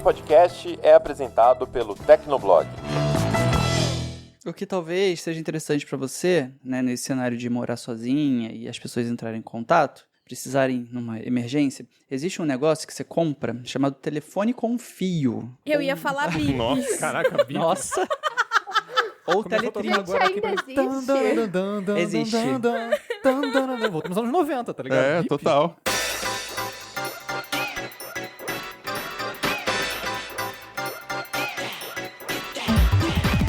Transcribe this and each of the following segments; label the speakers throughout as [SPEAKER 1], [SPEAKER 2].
[SPEAKER 1] podcast é apresentado pelo Tecnoblog.
[SPEAKER 2] O que talvez seja interessante para você, né, nesse cenário de morar sozinha e as pessoas entrarem em contato, precisarem numa emergência, existe um negócio que você compra chamado telefone com fio.
[SPEAKER 3] Eu ia falar bip.
[SPEAKER 4] Nossa, caraca, bip.
[SPEAKER 2] Nossa! Ou
[SPEAKER 4] Começou a tocar
[SPEAKER 2] teletrim.
[SPEAKER 4] agora aqui pra...
[SPEAKER 2] Existe.
[SPEAKER 4] Voltamos nos anos 90, tá ligado?
[SPEAKER 5] É,
[SPEAKER 4] Bip.
[SPEAKER 5] total.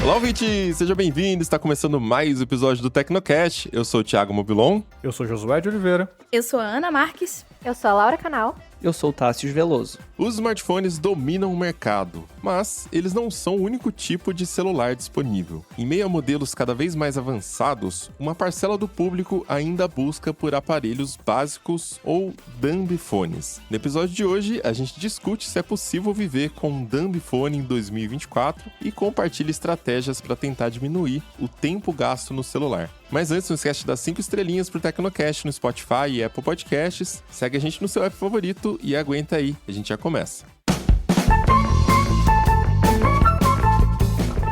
[SPEAKER 5] Olá, ouvinte! Seja bem-vindo! Está começando mais um episódio do Tecnocast. Eu sou o Thiago Mobilon.
[SPEAKER 4] Eu sou Josué de Oliveira.
[SPEAKER 3] Eu sou a Ana Marques.
[SPEAKER 6] Eu sou a Laura Canal.
[SPEAKER 2] Eu sou o Tássio Veloso.
[SPEAKER 5] Os smartphones dominam o mercado, mas eles não são o único tipo de celular disponível. Em meio a modelos cada vez mais avançados, uma parcela do público ainda busca por aparelhos básicos ou dumbphones. No episódio de hoje, a gente discute se é possível viver com um dumbphone em 2024 e compartilha estratégias para tentar diminuir o tempo gasto no celular. Mas antes, não esquece de dar 5 estrelinhas pro Tecnocast no Spotify e Apple Podcasts. Segue a gente no seu app favorito e aguenta aí, a gente já começa.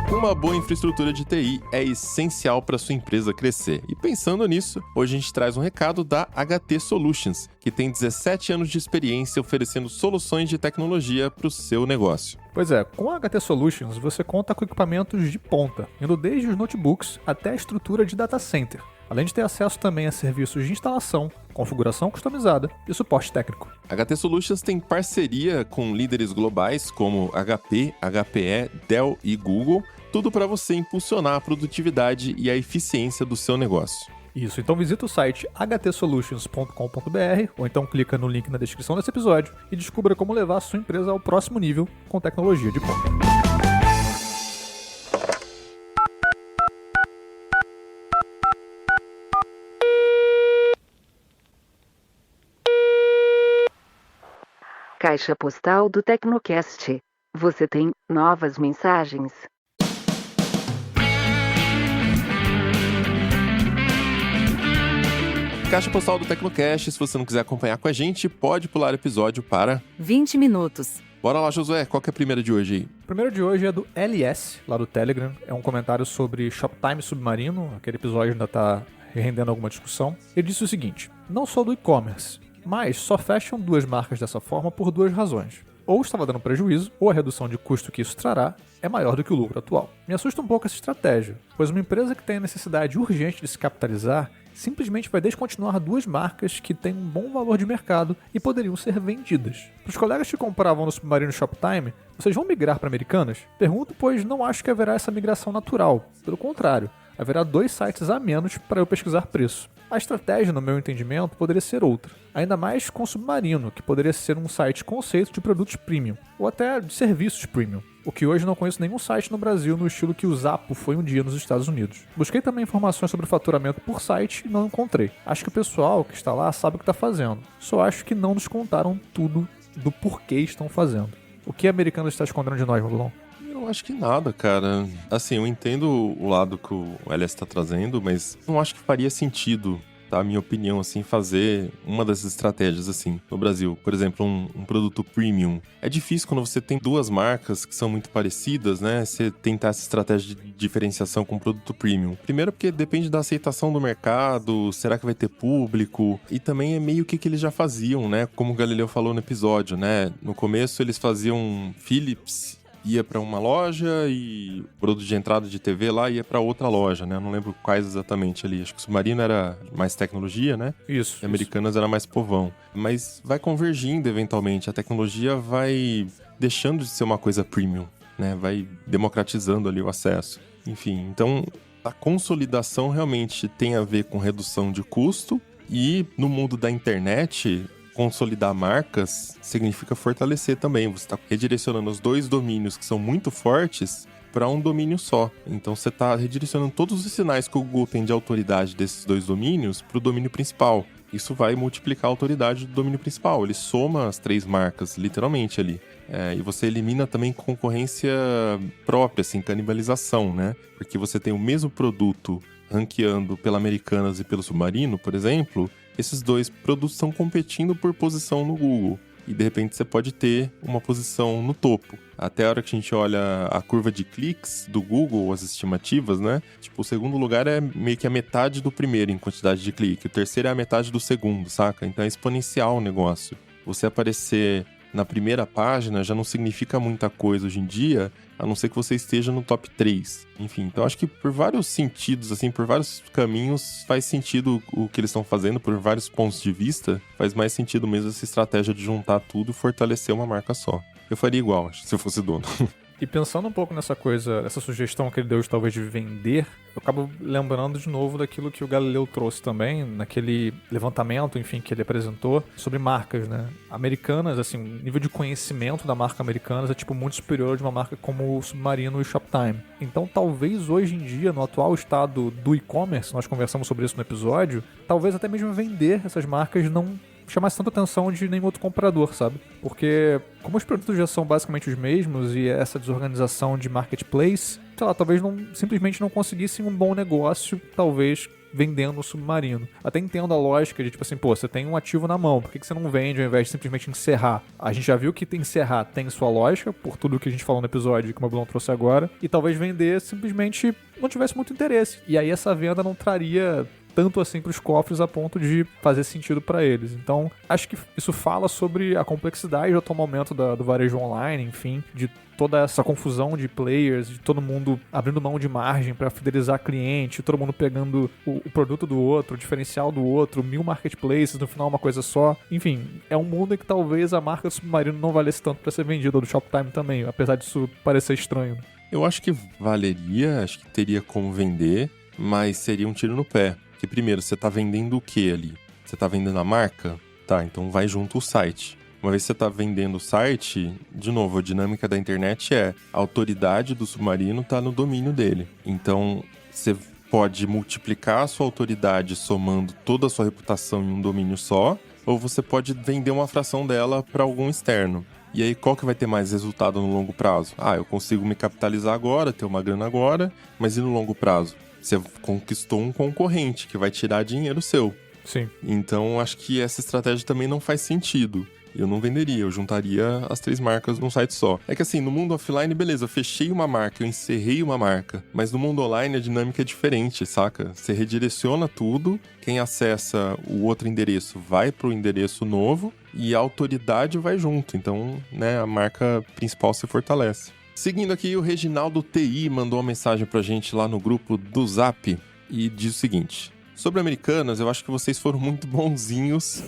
[SPEAKER 5] Uma boa infraestrutura de TI é essencial para sua empresa crescer. E pensando nisso, hoje a gente traz um recado da HT Solutions, que tem 17 anos de experiência oferecendo soluções de tecnologia para o seu negócio.
[SPEAKER 4] Pois é, com a HT Solutions você conta com equipamentos de ponta, indo desde os notebooks até a estrutura de data center, além de ter acesso também a serviços de instalação, configuração customizada e suporte técnico.
[SPEAKER 5] A HT Solutions tem parceria com líderes globais como HP, HPE, Dell e Google, tudo para você impulsionar a produtividade e a eficiência do seu negócio.
[SPEAKER 4] Isso, então visita o site htsolutions.com.br ou então clica no link na descrição desse episódio e descubra como levar a sua empresa ao próximo nível com tecnologia de ponta.
[SPEAKER 7] Caixa postal do Tecnocast. Você tem novas mensagens?
[SPEAKER 5] Caixa postal do Tecnocast, se você não quiser acompanhar com a gente, pode pular o episódio para
[SPEAKER 7] 20 minutos.
[SPEAKER 5] Bora lá, Josué, qual que é a primeira de hoje aí?
[SPEAKER 4] O primeiro de hoje é do LS, lá do Telegram. É um comentário sobre Shoptime Submarino, aquele episódio ainda tá rendendo alguma discussão. Ele disse o seguinte: não sou do e-commerce, mas só fecham duas marcas dessa forma por duas razões. Ou estava dando prejuízo, ou a redução de custo que isso trará é maior do que o lucro atual. Me assusta um pouco essa estratégia, pois uma empresa que tem a necessidade urgente de se capitalizar simplesmente vai descontinuar duas marcas que têm um bom valor de mercado e poderiam ser vendidas. Para os colegas que compravam no Submarino Shoptime, vocês vão migrar para Americanas? Pergunto, pois não acho que haverá essa migração natural. Pelo contrário, haverá 2 sites a menos para eu pesquisar preço. A estratégia, no meu entendimento, poderia ser outra. Ainda mais com Submarino, que poderia ser um site conceito de produtos premium, ou até de serviços premium. O que hoje não conheço nenhum site no Brasil no estilo que o Zapo foi um dia nos Estados Unidos. Busquei também informações sobre o faturamento por site e não encontrei. Acho que o pessoal que está lá sabe o que está fazendo. Só acho que não nos contaram tudo do porquê estão fazendo. O que a Americanas está escondendo de nós, Mobilon?
[SPEAKER 5] Eu acho que nada, cara. Assim, eu entendo o lado que o LS tá trazendo, mas não acho que faria sentido, tá? A minha opinião, assim, fazer uma dessas estratégias, assim, no Brasil. Por exemplo, um produto premium. É difícil quando você tem duas marcas que são muito parecidas, né? Você tentar essa estratégia de diferenciação com um produto premium. Primeiro porque depende da aceitação do mercado, será que vai ter público? E também é meio que eles já faziam, né? Como o Galileu falou no episódio, né? No começo eles faziam Philips, ia para uma loja e o produto de entrada de TV lá ia para outra loja, né? Eu não lembro quais exatamente ali. Acho que o Submarino era mais tecnologia, né?
[SPEAKER 4] Isso.
[SPEAKER 5] E Americanas era mais povão. Mas vai convergindo eventualmente. A tecnologia vai deixando de ser uma coisa premium, né? Vai democratizando ali o acesso. Enfim, então a consolidação realmente tem a ver com redução de custo e no mundo da internet, consolidar marcas significa fortalecer também. Você está redirecionando os dois domínios que são muito fortes para um domínio só. Então você está redirecionando todos os sinais que o Google tem de autoridade desses dois domínios para o domínio principal. Isso vai multiplicar a autoridade do domínio principal. Ele soma as 3 marcas, literalmente, ali. E você elimina também concorrência própria, assim, canibalização, né? Porque você tem o mesmo produto ranqueando pela Americanas e pelo Submarino, por exemplo. Esses 2 produtos estão competindo por posição no Google. e de repente você pode ter uma posição no topo. Até a hora que a gente olha a curva de cliques do Google, as estimativas, né? Tipo, o segundo lugar é meio que a metade do primeiro em quantidade de clique. O terceiro é a metade do segundo, saca? Então é exponencial o negócio. Você aparecer na primeira página já não significa muita coisa hoje em dia, a não ser que você esteja no top 3. Enfim, então acho que por vários sentidos, assim, por vários caminhos, faz sentido o que eles estão fazendo, por vários pontos de vista, faz mais sentido mesmo essa estratégia de juntar tudo e fortalecer uma marca só. Eu faria igual, acho, se eu fosse dono.
[SPEAKER 4] E pensando um pouco nessa coisa, essa sugestão que ele deu de talvez de vender, eu acabo lembrando de novo daquilo que o Galileu trouxe também, naquele levantamento, enfim, que ele apresentou sobre marcas, né? Americanas, assim, o nível de conhecimento da marca Americanas é, tipo, muito superior de uma marca como o Submarino e o Shoptime. Então, talvez hoje em dia, no atual estado do e-commerce, nós conversamos sobre isso no episódio, talvez até mesmo vender essas marcas não chamasse tanta atenção de nenhum outro comprador, sabe? Porque como os produtos já são basicamente os mesmos e essa desorganização de marketplace, sei lá, talvez simplesmente não conseguissem um bom negócio, talvez vendendo o Submarino. Até entendo a lógica de, tipo assim, pô, você tem um ativo na mão, por que você não vende ao invés de simplesmente encerrar? A gente já viu que encerrar tem sua lógica, por tudo que a gente falou no episódio que o Mobilon trouxe agora, e talvez vender simplesmente não tivesse muito interesse. E aí essa venda não traria tanto assim para os cofres a ponto de fazer sentido para eles. Então, acho que isso fala sobre a complexidade do atual momento do varejo online, enfim, de toda essa confusão de players, de todo mundo abrindo mão de margem para fidelizar cliente, todo mundo pegando o produto do outro, o diferencial do outro, 1000 marketplaces, no final uma coisa só. Enfim, é um mundo em que talvez a marca do Submarino não valesse tanto para ser vendida, ou do Shoptime também, apesar disso parecer estranho.
[SPEAKER 5] Eu acho que valeria, acho que teria como vender, mas seria um tiro no pé. Porque primeiro, você tá vendendo o que ali? Você tá vendendo a marca? Tá, então vai junto o site. Uma vez que você tá vendendo o site, de novo, a dinâmica da internet é a autoridade do Submarino tá no domínio dele. Então, você pode multiplicar a sua autoridade somando toda a sua reputação em um domínio só, ou você pode vender uma fração dela para algum externo. E aí, qual que vai ter mais resultado no longo prazo? Ah, eu consigo me capitalizar agora, ter uma grana agora, mas e no longo prazo? Você conquistou um concorrente que vai tirar dinheiro seu.
[SPEAKER 4] Sim.
[SPEAKER 5] Então, acho que essa estratégia também não faz sentido. Eu não venderia, eu juntaria as 3 marcas num site só. É que assim, no mundo offline, beleza, eu fechei uma marca, eu encerrei uma marca. Mas no mundo online a dinâmica é diferente, saca? Você redireciona tudo, quem acessa o outro endereço vai pro endereço novo e a autoridade vai junto. Então, né, a marca principal se fortalece. Seguindo aqui, o Reginaldo TI mandou uma mensagem pra gente lá no grupo do Zap e diz o seguinte: sobre Americanas, eu acho que vocês foram muito bonzinhos.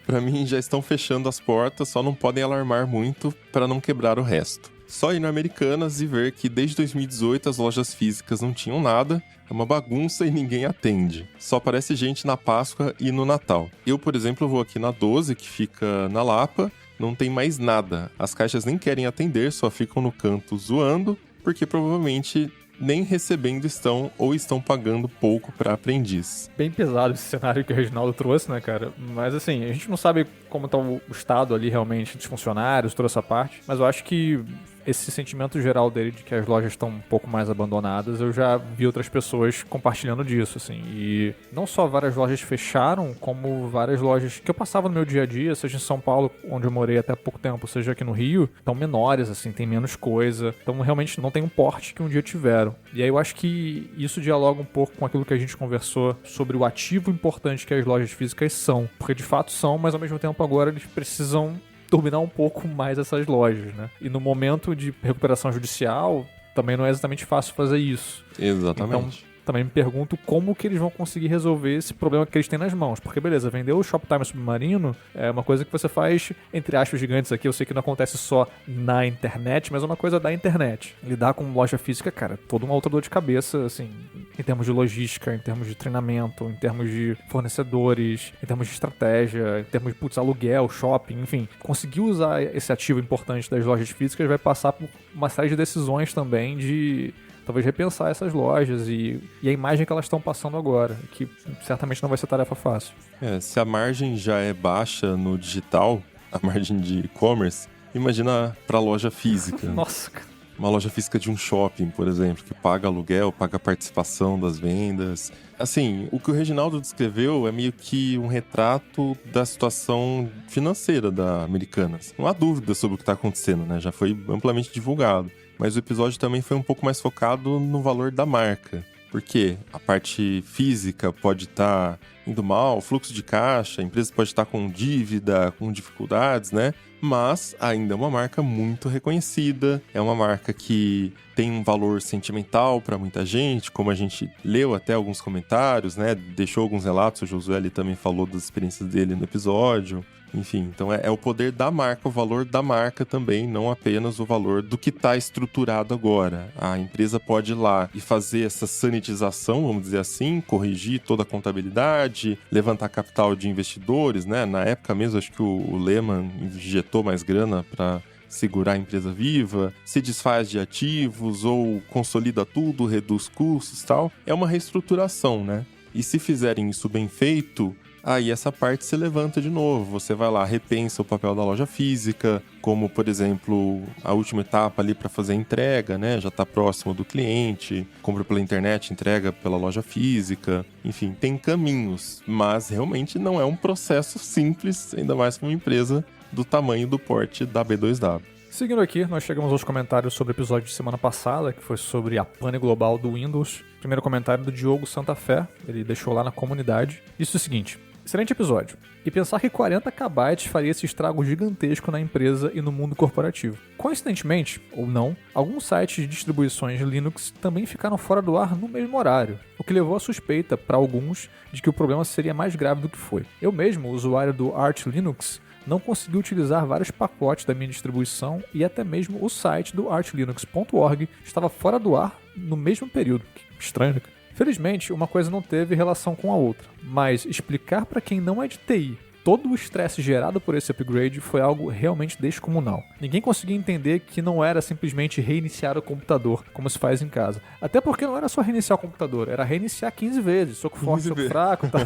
[SPEAKER 5] Pra mim, já estão fechando as portas, só não podem alarmar muito pra não quebrar o resto. Só ir no Americanas e ver que desde 2018 as lojas físicas não tinham nada, é uma bagunça e ninguém atende. Só aparece gente na Páscoa e no Natal. Eu, por exemplo, vou aqui na 12, que fica na Lapa, não tem mais nada. As caixas nem querem atender, só ficam no canto zoando, porque provavelmente nem recebendo estão ou estão pagando pouco para aprendiz.
[SPEAKER 4] Bem pesado esse cenário que o Reginaldo trouxe, né, cara? Mas assim, a gente não sabe como tá o estado ali realmente dos funcionários, toda essa parte, mas eu acho que esse sentimento geral dele de que as lojas estão um pouco mais abandonadas, eu já vi outras pessoas compartilhando disso, assim. E não só várias lojas fecharam, como várias lojas que eu passava no meu dia a dia, seja em São Paulo, onde eu morei até há pouco tempo, seja aqui no Rio, estão menores, assim, tem menos coisa. Então realmente não tem um porte que um dia tiveram. E aí eu acho que isso dialoga um pouco com aquilo que a gente conversou sobre o ativo importante que as lojas físicas são. Porque de fato são, mas ao mesmo tempo agora eles precisam dominar um pouco mais essas lojas, né? E no momento de recuperação judicial, também não é exatamente fácil fazer isso.
[SPEAKER 5] Exatamente.
[SPEAKER 4] Então, também me pergunto como que eles vão conseguir resolver esse problema que eles têm nas mãos. Porque, beleza, vender o Shoptime Submarino é uma coisa que você faz, entre aspas gigantes aqui, eu sei que não acontece só na internet, mas é uma coisa da internet. Lidar com loja física, cara, todo um outro dor de cabeça, assim, em termos de logística, em termos de treinamento, em termos de fornecedores, em termos de estratégia, em termos de, aluguel, shopping, enfim. Conseguir usar esse ativo importante das lojas físicas vai passar por uma série de decisões também de talvez repensar essas lojas e a imagem que elas estão passando agora, que certamente não vai ser tarefa fácil.
[SPEAKER 5] Se a margem já é baixa no digital, a margem de e-commerce, imagina para loja física.
[SPEAKER 4] Nossa,
[SPEAKER 5] uma loja física de um shopping, por exemplo, que paga aluguel, paga participação das vendas. Assim, o que o Reginaldo descreveu é meio que um retrato da situação financeira da Americanas. Não há dúvida sobre o que está acontecendo, né? Já foi amplamente divulgado. Mas o episódio também foi um pouco mais focado no valor da marca. Porque a parte física pode estar indo mal, fluxo de caixa, a empresa pode estar com dívida, com dificuldades, né? Mas ainda é uma marca muito reconhecida, é uma marca que tem um valor sentimental para muita gente, como a gente leu até alguns comentários, né? Deixou alguns relatos, o Josué ali também falou das experiências dele no episódio. Enfim, então é o poder da marca, o valor da marca também, não apenas o valor do que está estruturado agora. A empresa pode ir lá e fazer essa sanitização, vamos dizer assim, corrigir toda a contabilidade, levantar capital de investidores, né? Na época mesmo, acho que o Lehman injetou mais grana para segurar a empresa viva, se desfaz de ativos ou consolida tudo, reduz custos e tal. É uma reestruturação, né? E se fizerem isso bem feito, aí essa parte se levanta de novo. Você vai lá, repensa o papel da loja física, como, por exemplo, a última etapa ali para fazer a entrega, né? Já está próximo do cliente, compra pela internet, entrega pela loja física. Enfim, tem caminhos, mas realmente não é um processo simples, ainda mais para uma empresa do tamanho do porte da B2W.
[SPEAKER 4] Seguindo aqui, nós chegamos aos comentários sobre o episódio de semana passada, que foi sobre a pane global do Windows. Primeiro comentário do Diogo Santa Fé, ele deixou lá na comunidade. Disse o seguinte: excelente episódio. E pensar que 40 KB faria esse estrago gigantesco na empresa e no mundo corporativo. Coincidentemente, ou não, alguns sites de distribuições Linux também ficaram fora do ar no mesmo horário, o que levou a suspeita para alguns de que o problema seria mais grave do que foi. Eu mesmo, usuário do Arch Linux, não consegui utilizar vários pacotes da minha distribuição e até mesmo o site do archlinux.org estava fora do ar no mesmo período. Que estranho, né? Felizmente, uma coisa não teve relação com a outra, mas explicar para quem não é de TI todo o estresse gerado por esse upgrade foi algo realmente descomunal. Ninguém conseguia entender que não era simplesmente reiniciar o computador, como se faz em casa. Até porque não era só reiniciar o computador, era reiniciar 15 vezes, soco forte, soco fraco, tá?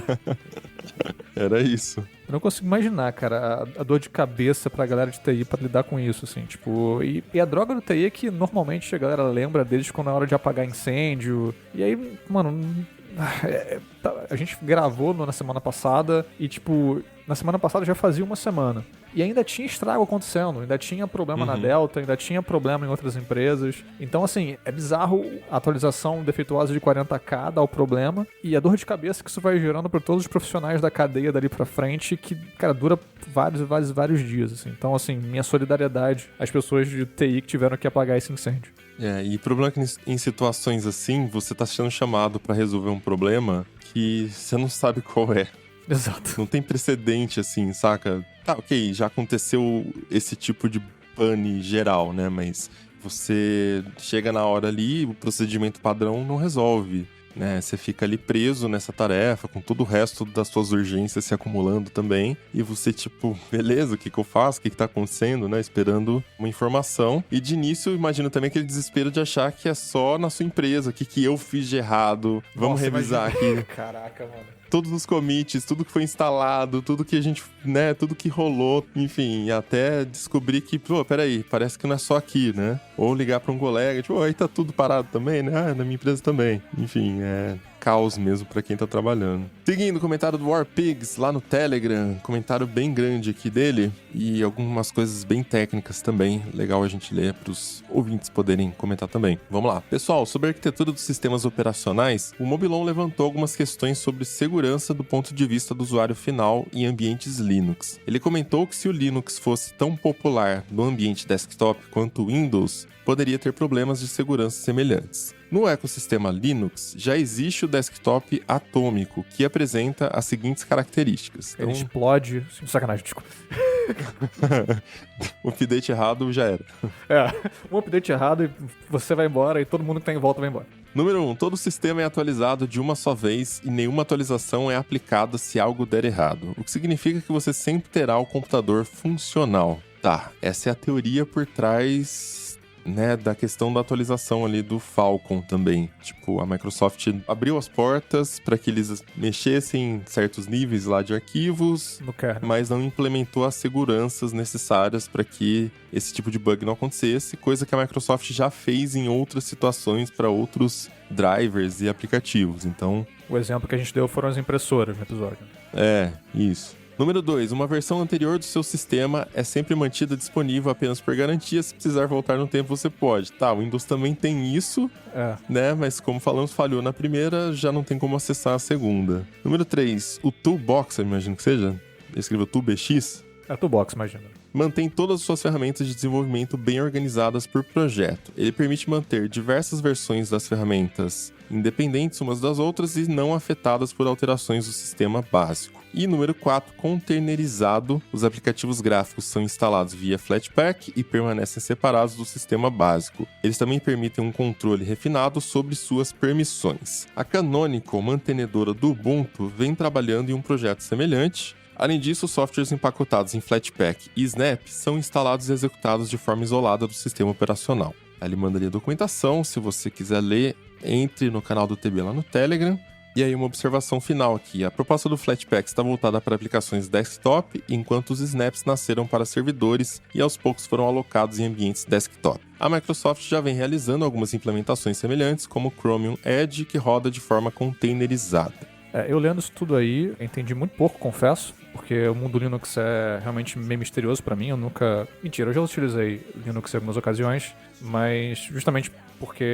[SPEAKER 5] Era isso.
[SPEAKER 4] Eu não consigo imaginar, cara, a dor de cabeça pra galera de TI pra lidar com isso, assim, tipo... E a droga do TI é que normalmente a galera lembra deles quando é hora de apagar incêndio. E aí, mano... A gente gravou na semana passada e, tipo, na semana passada já fazia uma semana. E ainda tinha estrago acontecendo, ainda tinha problema na Delta, ainda tinha problema em outras empresas. Então, assim, é bizarro a atualização defeituosa de 40K dá o problema. E a dor de cabeça que isso vai gerando para todos os profissionais da cadeia dali pra frente, que, cara, dura vários dias, assim. Então, assim, minha solidariedade às pessoas de TI que tiveram que apagar esse incêndio.
[SPEAKER 5] E o problema é que em situações assim, você tá sendo chamado para resolver um problema que você não sabe qual é.
[SPEAKER 4] Exato.
[SPEAKER 5] Não tem precedente, assim, saca? Tá, ok, já aconteceu esse tipo de pane geral, né? Mas você chega na hora ali, o procedimento padrão não resolve, né? Você fica ali preso nessa tarefa, com todo o resto das suas urgências se acumulando também. E você, tipo, beleza, o que eu faço? O que tá acontecendo, né? Esperando uma informação. E de início, eu imagino também aquele desespero de achar que é só na sua empresa, o que eu fiz de errado. Vamos revisar aqui.
[SPEAKER 4] Caraca, mano.
[SPEAKER 5] Todos os commits, tudo que foi instalado, tudo que a gente, né, tudo que rolou, enfim, até descobrir que, pô, peraí, parece que não é só aqui, né? Ou ligar pra um colega, tipo, aí tá tudo parado também, né? Ah, na minha empresa também. Enfim, é caos mesmo pra quem tá trabalhando. Seguindo o comentário do War Pigs lá no Telegram, comentário bem grande aqui dele e algumas coisas bem técnicas também, legal a gente ler pros ouvintes poderem comentar também. Vamos lá. Pessoal, sobre a arquitetura dos sistemas operacionais, o Mobilon levantou algumas questões sobre segurança do ponto de vista do usuário final em ambientes Linux. Ele comentou que se o Linux fosse tão popular no ambiente desktop quanto o Windows, poderia ter problemas de segurança semelhantes. No ecossistema Linux, já existe o desktop atômico, que apresenta as seguintes características.
[SPEAKER 4] Ele explode... Sacanagem, desculpa.
[SPEAKER 5] O update errado já era.
[SPEAKER 4] Um update errado e você vai embora e todo mundo que tá em volta vai embora.
[SPEAKER 5] Número 1. Todo sistema é atualizado de uma só vez e nenhuma atualização é aplicada se algo der errado, o que significa que você sempre terá o computador funcional. Tá, essa é a teoria por trás né, da questão da atualização ali do Falcon também. Tipo, a Microsoft abriu as portas para que eles mexessem em certos níveis lá de arquivos,
[SPEAKER 4] No kernel.
[SPEAKER 5] mas não implementou as seguranças necessárias para que esse tipo de bug não acontecesse, coisa que a Microsoft já fez em outras situações para outros drivers e aplicativos. Então,
[SPEAKER 4] O exemplo que a gente deu foram as impressoras no episódio.
[SPEAKER 5] isso. Número 2, uma versão anterior do seu sistema é sempre mantida disponível apenas por garantia. Se precisar voltar no tempo, você pode. Tá, o Windows também tem isso, né? Mas como falamos, falhou na primeira, já não tem como acessar a segunda. Número 3, o Toolbox, eu imagino que seja. Ele escreveu ToolBX.
[SPEAKER 4] É a Toolbox, imagina.
[SPEAKER 5] Mantém todas as suas ferramentas de desenvolvimento bem organizadas por projeto. Ele permite manter diversas versões das ferramentas independentes umas das outras e não afetadas por alterações do sistema básico. E número 4, containerizado. Os aplicativos gráficos são instalados via Flatpak e permanecem separados do sistema básico. Eles também permitem um controle refinado sobre suas permissões. A Canonical, mantenedora do Ubuntu, vem trabalhando em um projeto semelhante. Além disso, softwares empacotados em Flatpak e Snap são instalados e executados de forma isolada do sistema operacional. Ele manda ali a documentação, se você quiser ler, entre no canal do TB lá no Telegram. E aí uma observação final aqui, a proposta do Flatpak está voltada para aplicações desktop, enquanto os Snaps nasceram para servidores e aos poucos foram alocados em ambientes desktop. A Microsoft já vem realizando algumas implementações semelhantes, como o Chromium Edge, que roda de forma containerizada.
[SPEAKER 4] Eu lendo isso tudo aí, entendi muito pouco, confesso, porque o mundo Linux é realmente meio misterioso pra mim. Eu nunca... Mentira, eu já utilizei Linux em algumas ocasiões, mas justamente porque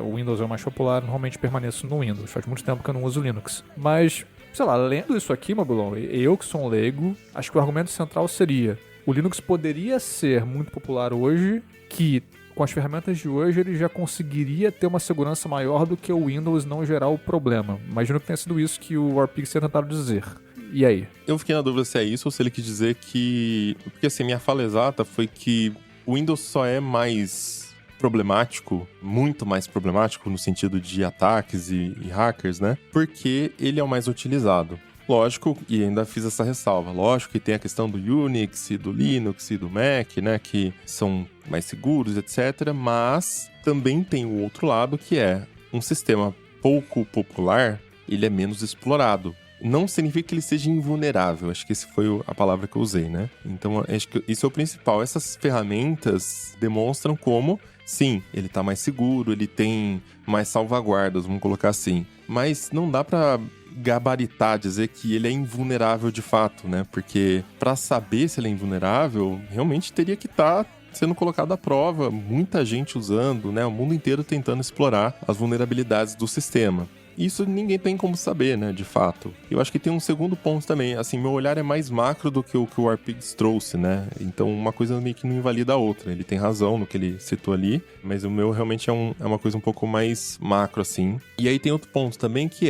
[SPEAKER 4] o Windows é o mais popular, normalmente permaneço no Windows. Faz muito tempo que eu não uso Linux. Mas, sei lá, lendo isso aqui, Mobilon, eu que sou um leigo, acho que o argumento central seria: o Linux poderia ser muito popular hoje, que com as ferramentas de hoje ele já conseguiria ter uma segurança maior do que o Windows não gerar o problema. Imagino que tenha sido isso que o Warpix tinha tentado dizer. E aí?
[SPEAKER 5] Eu fiquei na dúvida se é isso ou se ele quis dizer que... Porque assim, minha fala exata foi que o Windows só é mais problemático, muito mais problemático no sentido de ataques e hackers, né? Porque ele é o mais utilizado. Lógico, e ainda fiz essa ressalva, lógico que tem a questão do Unix, do Linux e do Mac, né, que são mais seguros, etc. Mas também tem o outro lado, que é um sistema pouco popular, ele é menos explorado. Não significa que ele seja invulnerável, acho que essa foi a palavra que eu usei, né? Então, acho que isso é o principal. Essas ferramentas demonstram como, sim, ele tá mais seguro, ele tem mais salvaguardas, vamos colocar assim. Mas não dá pra gabaritar, dizer que ele é invulnerável de fato, né? Porque para saber se ele é invulnerável, realmente teria que estar sendo colocado à prova, muita gente usando, né? O mundo inteiro tentando explorar as vulnerabilidades do sistema. Isso ninguém tem como saber, né, de fato. Eu acho que tem um segundo ponto também, assim, meu olhar é mais macro do que o Warpigs trouxe, né? Então uma coisa meio que não invalida a outra. Ele tem razão no que ele citou ali, mas o meu realmente é uma coisa um pouco mais macro, assim. E aí tem outro ponto também que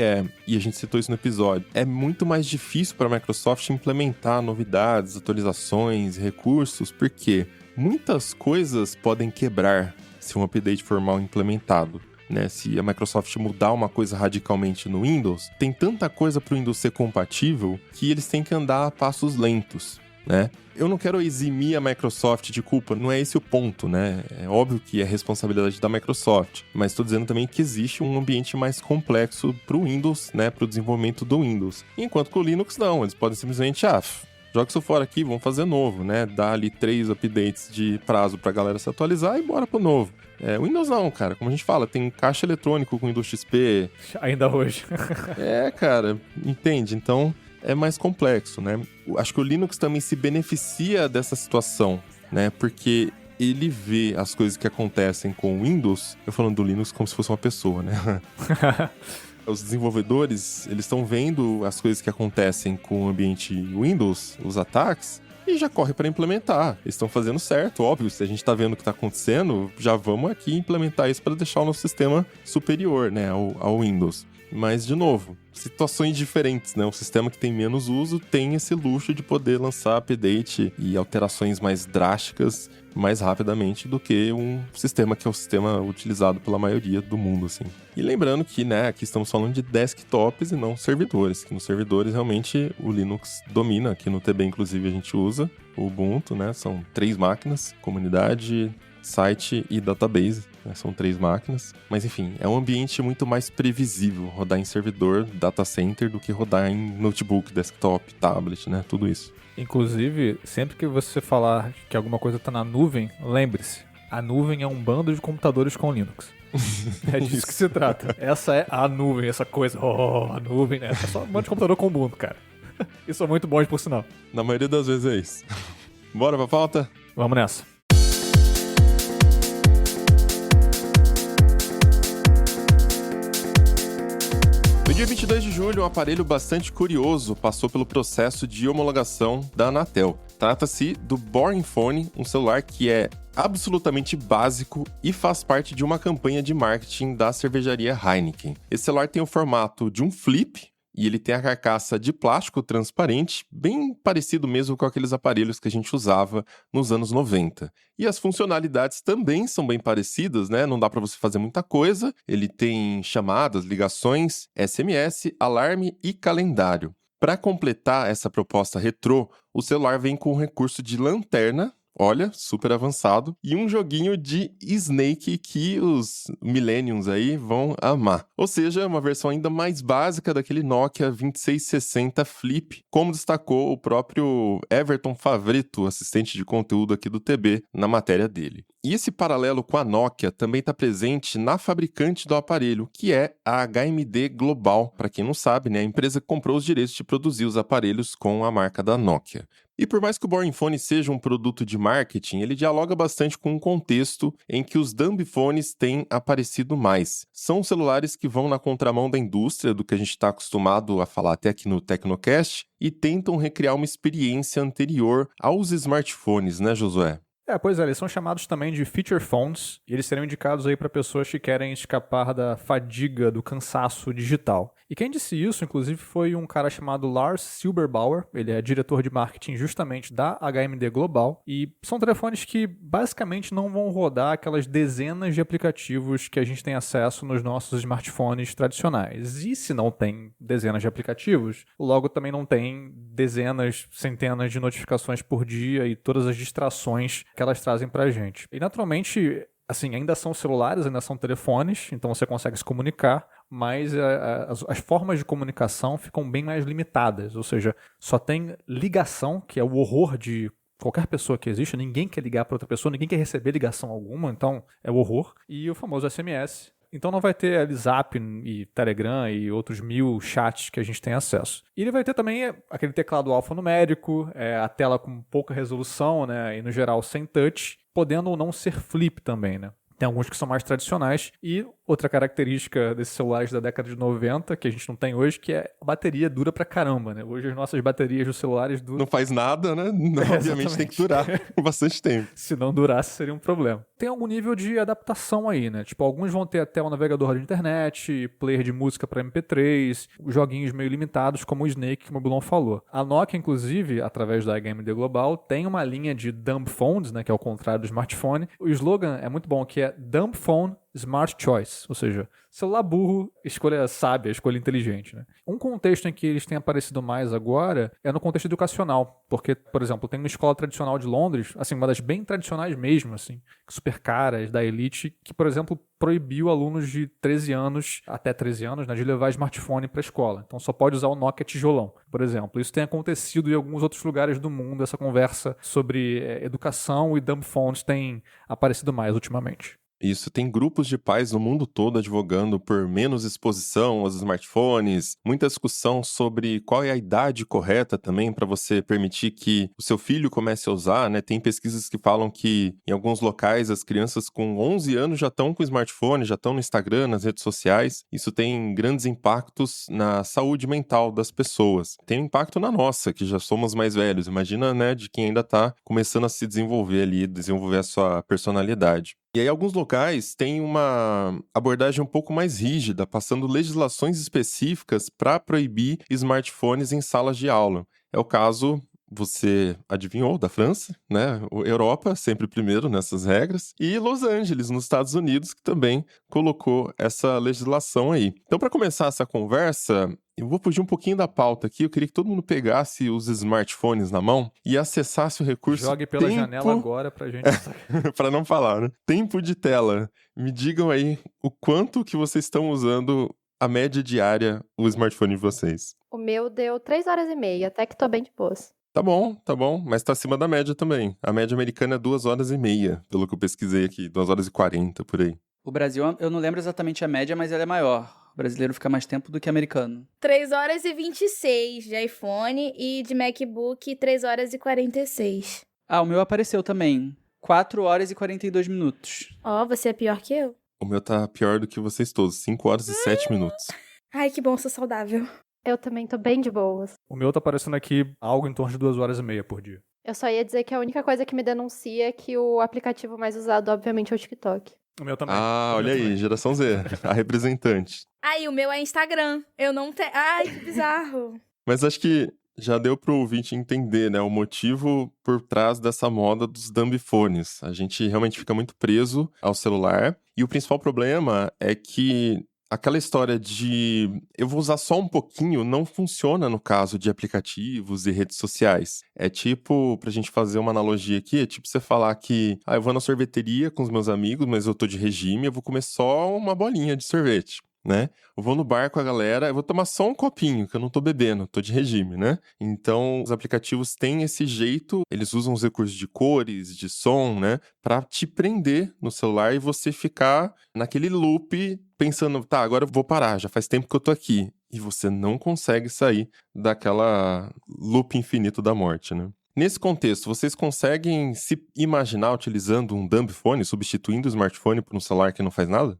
[SPEAKER 5] e a gente citou isso no episódio, é muito mais difícil para a Microsoft implementar novidades, atualizações, recursos, porque muitas coisas podem quebrar se um update for mal implementado. Né, se a Microsoft mudar uma coisa radicalmente no Windows, tem tanta coisa para o Windows ser compatível que eles têm que andar a passos lentos, né? Eu não quero eximir a Microsoft de culpa, não é esse o ponto, né? É óbvio que é responsabilidade da Microsoft, mas estou dizendo também que existe um ambiente mais complexo para o Windows, né, para o desenvolvimento do Windows. Enquanto que o Linux não, eles podem simplesmente, joga isso fora aqui, vamos fazer novo, né? Dá ali 3 updates de prazo pra galera se atualizar e bora pro novo. O Windows não, cara. Como a gente fala, tem caixa eletrônico com Windows XP.
[SPEAKER 4] Ainda hoje.
[SPEAKER 5] Cara, entende? Então é mais complexo, né? Acho que o Linux também se beneficia dessa situação, né? Porque ele vê as coisas que acontecem com o Windows, eu falando do Linux como se fosse uma pessoa, né? Os desenvolvedores, eles estão vendo as coisas que acontecem com o ambiente Windows, os ataques, e já corre para implementar. Eles estão fazendo certo, óbvio. Se a gente está vendo o que está acontecendo, já vamos aqui implementar isso para deixar o nosso sistema superior, né, ao Windows. Mas, de novo, situações diferentes, né? Um sistema que tem menos uso tem esse luxo de poder lançar update e alterações mais drásticas mais rapidamente do que um sistema que é o sistema utilizado pela maioria do mundo, assim. E lembrando que, né, aqui estamos falando de desktops e não servidores, que nos servidores realmente o Linux domina. Aqui no TB, inclusive, a gente usa o Ubuntu, né? São 3 máquinas, comunidade, site e database, né? São 3 máquinas. Mas enfim, é um ambiente muito mais previsível rodar em servidor, data center, do que rodar em notebook, desktop, tablet, né? Tudo isso.
[SPEAKER 4] Inclusive, sempre que você falar que alguma coisa está na nuvem, lembre-se, a nuvem é um bando de computadores com Linux. É disso que se trata. Essa é a nuvem, essa coisa. Oh, a nuvem, né? É só um monte de computador com Ubuntu, cara. Isso é muito bom, por sinal.
[SPEAKER 5] Na maioria das vezes é isso. Bora pra pauta?
[SPEAKER 4] Vamos nessa.
[SPEAKER 5] No dia 22 de julho, um aparelho bastante curioso passou pelo processo de homologação da Anatel. Trata-se do Boring Phone, um celular que é absolutamente básico e faz parte de uma campanha de marketing da cervejaria Heineken. Esse celular tem o formato de um flip e ele tem a carcaça de plástico transparente, bem parecido mesmo com aqueles aparelhos que a gente usava nos anos 90. E as funcionalidades também são bem parecidas, né? Não dá para você fazer muita coisa. Ele tem chamadas, ligações, SMS, alarme e calendário. Para completar essa proposta retrô, o celular vem com o recurso de lanterna, olha, super avançado, e um joguinho de Snake que os millennials aí vão amar. Ou seja, uma versão ainda mais básica daquele Nokia 2660 Flip, como destacou o próprio Everton Favretto, assistente de conteúdo aqui do TB, na matéria dele. E esse paralelo com a Nokia também está presente na fabricante do aparelho, que é a HMD Global. Para quem não sabe, né, a empresa que comprou os direitos de produzir os aparelhos com a marca da Nokia. E por mais que o Boring Phone seja um produto de marketing, ele dialoga bastante com um contexto em que os dumb phones têm aparecido mais. São celulares que vão na contramão da indústria, do que a gente está acostumado a falar até aqui no Tecnocast, e tentam recriar uma experiência anterior aos smartphones, né, Josué?
[SPEAKER 4] Pois é, eles são chamados também de feature phones, e eles seriam indicados aí para pessoas que querem escapar da fadiga, do cansaço digital. E quem disse isso, inclusive, foi um cara chamado Lars Silberbauer, ele é diretor de marketing justamente da HMD Global, e são telefones que basicamente não vão rodar aquelas dezenas de aplicativos que a gente tem acesso nos nossos smartphones tradicionais. E se não tem dezenas de aplicativos, logo também não tem dezenas, centenas de notificações por dia e todas as distrações que elas trazem pra gente. E naturalmente, assim, ainda são celulares, ainda são telefones, então você consegue se comunicar, mas as formas de comunicação ficam bem mais limitadas, ou seja, só tem ligação, que é o horror de qualquer pessoa que existe, ninguém quer ligar para outra pessoa, ninguém quer receber ligação alguma, então é o horror, e o famoso SMS. Então não vai ter Zap e Telegram e outros 1000 chats que a gente tem acesso. E ele vai ter também aquele teclado alfanumérico, a tela com pouca resolução, né, e no geral sem touch, podendo ou não ser flip também, né. Tem alguns que são mais tradicionais. E outra característica desses celulares da década de 90, que a gente não tem hoje, que é a bateria dura pra caramba, né? Hoje as nossas baterias dos celulares duram...
[SPEAKER 5] Não faz nada, né? Obviamente tem que durar por bastante tempo.
[SPEAKER 4] Se não durasse, seria um problema. Tem algum nível de adaptação aí, né? Tipo, alguns vão ter até um navegador de internet, player de música para MP3, joguinhos meio limitados, como o Snake, que o Bulon falou. A Nokia, inclusive, através da HMD Global, tem uma linha de dumb phones, né? Que é o contrário do smartphone. O slogan é muito bom, que é Dumb Phone Smart Choice, ou seja, celular burro, escolha sábia, escolha inteligente, né? Um contexto em que eles têm aparecido mais agora é no contexto educacional, porque, por exemplo, tem uma escola tradicional de Londres, assim, uma das bem tradicionais mesmo, assim, super caras, da elite, que, por exemplo, proibiu alunos de 13 anos, até 13 anos, né, de levar smartphone para a escola. Então só pode usar o Nokia tijolão, por exemplo. Isso tem acontecido em alguns outros lugares do mundo, essa conversa sobre educação e dumb phones tem aparecido mais ultimamente.
[SPEAKER 5] Isso, tem grupos de pais no mundo todo advogando por menos exposição aos smartphones, muita discussão sobre qual é a idade correta também para você permitir que o seu filho comece a usar, né? Tem pesquisas que falam que em alguns locais as crianças com 11 anos já estão com smartphone, já estão no Instagram, nas redes sociais. Isso tem grandes impactos na saúde mental das pessoas. Tem um impacto na nossa, que já somos mais velhos. Imagina, né, de quem ainda está começando a se desenvolver ali, desenvolver a sua personalidade. E aí, alguns locais têm uma abordagem um pouco mais rígida, passando legislações específicas para proibir smartphones em salas de aula. É o caso você adivinhou, da França, né? Europa, sempre primeiro nessas regras. E Los Angeles, nos Estados Unidos, que também colocou essa legislação aí. Então, para começar essa conversa, eu vou fugir um pouquinho da pauta aqui. Eu queria que todo mundo pegasse os smartphones na mão e acessasse o recurso
[SPEAKER 4] Jogue pela janela agora pra gente.
[SPEAKER 5] para não falar, né? Tempo de tela. Me digam aí o quanto que vocês estão usando a média diária o smartphone de vocês.
[SPEAKER 6] O meu deu 3h30, até que tô bem de boas.
[SPEAKER 5] Tá bom, mas tá acima da média também. A média americana é 2h30, pelo que eu pesquisei aqui, 2h40, por aí.
[SPEAKER 2] O Brasil, eu não lembro exatamente a média, mas ela é maior. O brasileiro fica mais tempo do que o americano.
[SPEAKER 3] 3h26 de iPhone e de MacBook 3h46.
[SPEAKER 2] Ah, o meu apareceu também. 4h42.
[SPEAKER 3] Ó, você é pior que eu?
[SPEAKER 5] O meu tá pior do que vocês todos, 5h07.
[SPEAKER 3] Ai, que bom, sou saudável.
[SPEAKER 6] Eu também tô bem de boas.
[SPEAKER 4] O meu tá aparecendo aqui algo em torno de 2h30 por dia.
[SPEAKER 6] Eu só ia dizer que a única coisa que me denuncia é que o aplicativo mais usado, obviamente, é o TikTok.
[SPEAKER 4] O meu também.
[SPEAKER 5] Ah,
[SPEAKER 4] O meu
[SPEAKER 5] olha aí,
[SPEAKER 4] também.
[SPEAKER 5] geração Z, a representante.
[SPEAKER 3] Ai, o meu é Instagram. Eu não tenho... Ai, que bizarro.
[SPEAKER 5] Mas acho que já deu pro ouvinte entender, né, o motivo por trás dessa moda dos dumbphones. A gente realmente fica muito preso ao celular. E o principal problema é que aquela história de eu vou usar só um pouquinho não funciona no caso de aplicativos e redes sociais. É tipo, pra gente fazer uma analogia aqui, é tipo você falar que eu vou na sorveteria com os meus amigos, mas eu tô de regime, eu vou comer só uma bolinha de sorvete, né? Eu vou no bar com a galera, eu vou tomar só um copinho, que eu não tô bebendo, tô de regime, né? Então, os aplicativos têm esse jeito, eles usam os recursos de cores, de som, né? Pra te prender no celular e você ficar naquele loop pensando, tá, agora eu vou parar, já faz tempo que eu tô aqui. E você não consegue sair daquela loop infinito da morte, né? Nesse contexto, vocês conseguem se imaginar utilizando um dumbphone, substituindo o smartphone por um celular que não faz nada?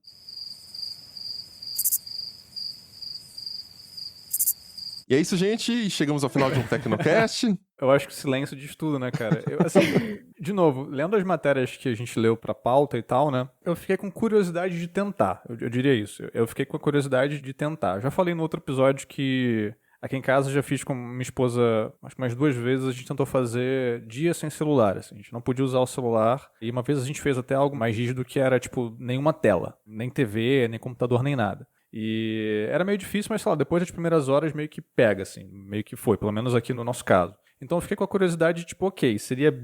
[SPEAKER 5] E é isso, gente. E chegamos ao final de um Tecnocast.
[SPEAKER 4] Eu acho que o silêncio diz tudo, né, cara? Assim, de novo, lendo as matérias que a gente leu pra pauta e tal, né? Eu fiquei com curiosidade de tentar. Eu diria isso. Eu fiquei com a curiosidade de tentar. Já falei no outro episódio que aqui em casa eu já fiz com minha esposa, acho que mais 2 vezes, a gente tentou fazer dia sem celular, assim. A gente não podia usar o celular. E uma vez a gente fez até algo mais rígido que era, tipo, nenhuma tela. Nem TV, nem computador, nem nada. E era meio difícil, mas sei lá, depois das primeiras horas meio que pega, assim, meio que foi, pelo menos aqui no nosso caso. Então eu fiquei com a curiosidade de, tipo, ok, seria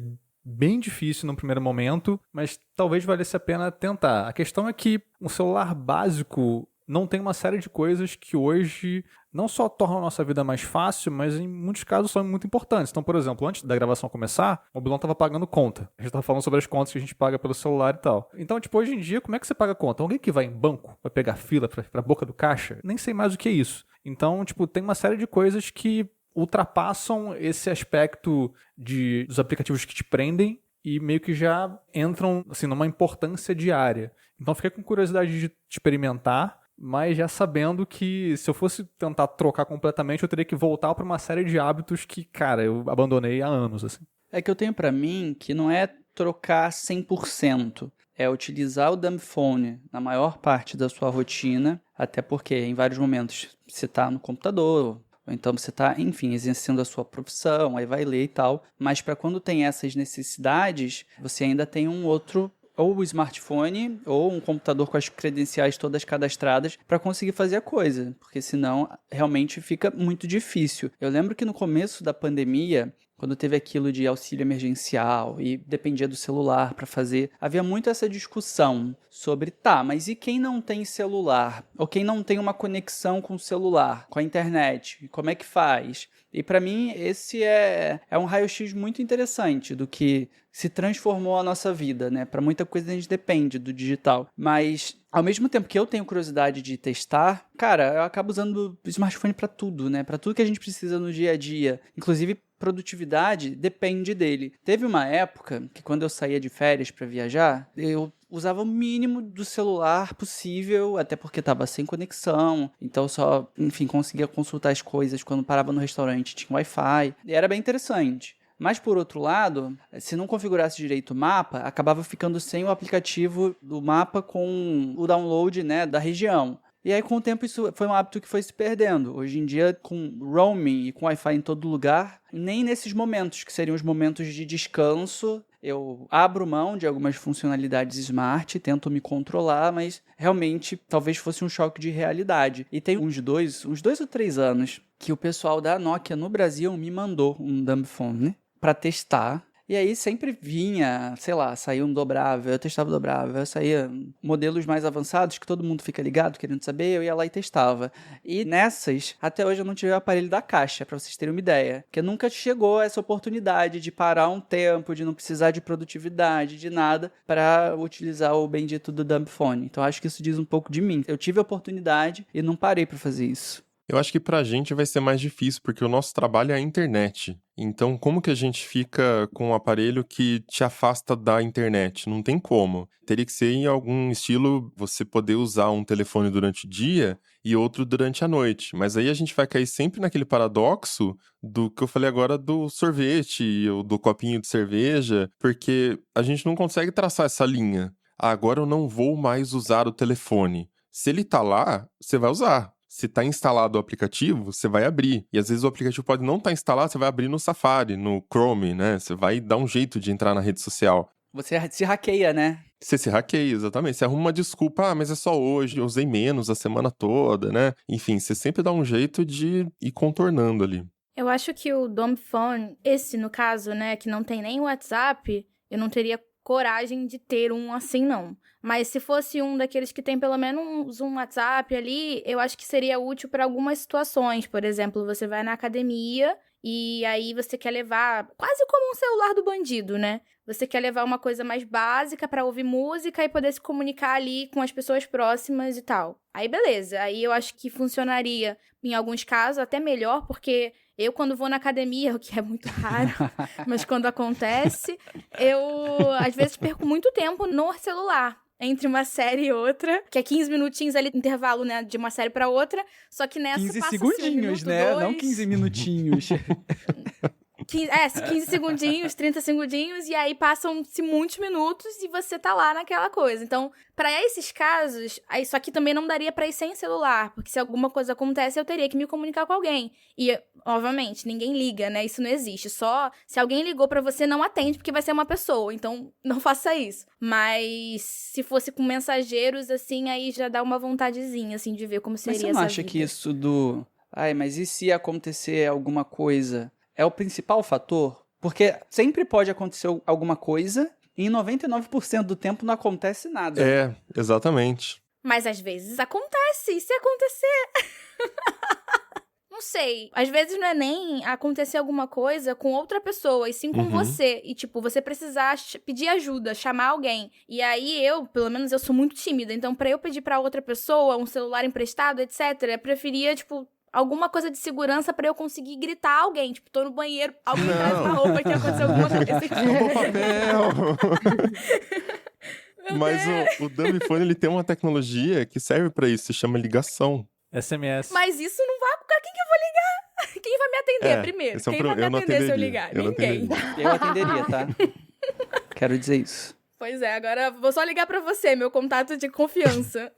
[SPEAKER 4] bem difícil no primeiro momento, mas talvez valesse a pena tentar. A questão é que um celular básico não tem uma série de coisas que hoje não só tornam a nossa vida mais fácil, mas em muitos casos são muito importantes. Então, por exemplo, antes da gravação começar, o Bilão estava pagando conta. A gente estava falando sobre as contas que a gente paga pelo celular e tal. Então, tipo, hoje em dia, como é que você paga conta? Alguém que vai em banco, vai pegar fila pra boca do caixa? Nem sei mais o que é isso. Então, tipo, tem uma série de coisas que ultrapassam esse aspecto dos aplicativos que te prendem e meio que já entram, assim, numa importância diária. Então, fiquei com curiosidade de experimentar, mas já sabendo que se eu fosse tentar trocar completamente, eu teria que voltar para uma série de hábitos que, cara, eu abandonei há anos, assim.
[SPEAKER 2] É que eu tenho pra mim que não é trocar 100%, é utilizar o dumbphone na maior parte da sua rotina, até porque em vários momentos você tá no computador, ou então você tá, enfim, exercendo a sua profissão, aí vai ler e tal, mas para quando tem essas necessidades, você ainda tem um outro, ou o smartphone, ou um computador com as credenciais todas cadastradas para conseguir fazer a coisa, porque senão realmente fica muito difícil. Eu lembro que no começo da pandemia, quando teve aquilo de auxílio emergencial e dependia do celular para fazer, havia muito essa discussão sobre, mas e quem não tem celular? Ou quem não tem uma conexão com o celular, com a internet? Como é que faz? E para mim esse é um raio-x muito interessante do que se transformou a nossa vida, né? Para muita coisa a gente depende do digital, mas ao mesmo tempo que eu tenho curiosidade de testar, cara, eu acabo usando o smartphone para tudo, né? Para tudo que a gente precisa no dia a dia, inclusive produtividade depende dele. Teve uma época que quando eu saía de férias para viajar, eu usava o mínimo do celular possível, até porque estava sem conexão, então só, enfim, conseguia consultar as coisas quando parava no restaurante, tinha Wi-Fi, e era bem interessante. Mas, por outro lado, se não configurasse direito o mapa, acabava ficando sem o aplicativo do mapa com o download, né, da região. E aí, com o tempo, isso foi um hábito que foi se perdendo. Hoje em dia, com roaming e com Wi-Fi em todo lugar, nem nesses momentos, que seriam os momentos de descanso, eu abro mão de algumas funcionalidades smart, tento me controlar, mas realmente talvez fosse um choque de realidade. E tem uns 2 ou 3 anos que o pessoal da Nokia no Brasil me mandou um dumb phone para testar. E aí sempre vinha, sei lá, saía um dobrável, eu testava o dobrável, saía modelos mais avançados que todo mundo fica ligado, querendo saber, eu ia lá e testava. E nessas, até hoje eu não tive o aparelho da caixa, pra vocês terem uma ideia. Porque nunca chegou essa oportunidade de parar um tempo, de não precisar de produtividade, de nada, para utilizar o bendito do dumb phone. Então acho que isso diz um pouco de mim. Eu tive a oportunidade e não parei pra fazer isso.
[SPEAKER 5] Eu acho que pra gente vai ser mais difícil, porque o nosso trabalho é a internet. Então, como que a gente fica com um aparelho que te afasta da internet? Não tem como. Teria que ser em algum estilo você poder usar um telefone durante o dia e outro durante a noite. Mas aí a gente vai cair sempre naquele paradoxo do que eu falei agora do sorvete ou do copinho de cerveja, porque a gente não consegue traçar essa linha. Agora eu não vou mais usar o telefone. Se ele tá lá, você vai usar. Se está instalado o aplicativo, você vai abrir. E às vezes o aplicativo pode não estar instalado, você vai abrir no Safari, no Chrome, né? Você vai dar um jeito de entrar na rede social.
[SPEAKER 2] Você se hackeia, né?
[SPEAKER 5] Você se hackeia, exatamente. Você arruma uma desculpa, mas é só hoje, eu usei menos a semana toda, né? Enfim, você sempre dá um jeito de ir contornando ali.
[SPEAKER 3] Eu acho que o dumb phone, esse no caso, né, que não tem nem WhatsApp, eu não teria coragem de ter um assim, não. Mas se fosse um daqueles que tem pelo menos um WhatsApp ali, eu acho que seria útil para algumas situações. Por exemplo, você vai na academia e aí você quer levar, quase como um celular do bandido, né? Você quer levar uma coisa mais básica para ouvir música e poder se comunicar ali com as pessoas próximas e tal. Aí beleza, aí eu acho que funcionaria em alguns casos até melhor, porque eu quando vou na academia, o que é muito raro, mas quando acontece, eu às vezes perco muito tempo no celular. Entre uma série e outra, que é 15 minutinhos ali, intervalo, né, de uma série pra outra, só que nessa
[SPEAKER 2] 15
[SPEAKER 3] passa-se
[SPEAKER 2] segundinhos,
[SPEAKER 3] um minuto,
[SPEAKER 2] né?
[SPEAKER 3] dois,
[SPEAKER 2] Não 15 minutinhos.
[SPEAKER 3] 15 segundinhos, 30 segundinhos, e aí passam-se muitos minutos e você tá lá naquela coisa. Então, pra esses casos, isso aqui também não daria pra ir sem celular, porque se alguma coisa acontece, eu teria que me comunicar com alguém. E, obviamente, ninguém liga, né? Isso não existe. Só se alguém ligou pra você, não atende, porque vai ser uma pessoa. Então, não faça isso. Mas se fosse com mensageiros, assim, aí já dá uma vontadezinha, assim, de ver como seria
[SPEAKER 2] Mas você
[SPEAKER 3] essa
[SPEAKER 2] não acha
[SPEAKER 3] vida.
[SPEAKER 2] que isso do... Ai, mas e se acontecer alguma coisa... É o principal fator? Porque sempre pode acontecer alguma coisa e em 99% do tempo não acontece nada.
[SPEAKER 5] É, exatamente.
[SPEAKER 3] Mas às vezes acontece, e se acontecer? Não sei, às vezes não é nem acontecer alguma coisa com outra pessoa, e sim com você. E tipo, você precisar pedir ajuda, chamar alguém. E aí pelo menos eu sou muito tímida, então pra eu pedir pra outra pessoa um celular emprestado, etc, eu preferia, tipo... alguma coisa de segurança pra eu conseguir gritar a alguém. Tipo, tô no banheiro, alguém traz uma roupa que aconteceu alguma coisa.
[SPEAKER 5] Acabou o papel! Mas o dumb phone, ele tem uma tecnologia que serve pra isso, se chama ligação.
[SPEAKER 4] SMS.
[SPEAKER 3] Mas isso não vai... Quem que eu vou ligar? Quem vai me atender primeiro?
[SPEAKER 5] esse é um
[SPEAKER 3] Quem vai me
[SPEAKER 5] eu não
[SPEAKER 3] atender se eu
[SPEAKER 5] atenderia,
[SPEAKER 3] ligar?
[SPEAKER 5] eu não
[SPEAKER 3] Ninguém.
[SPEAKER 5] atenderia.
[SPEAKER 2] Eu atenderia, tá? Quero dizer isso.
[SPEAKER 3] Pois é, agora vou só ligar pra você, meu contato de confiança.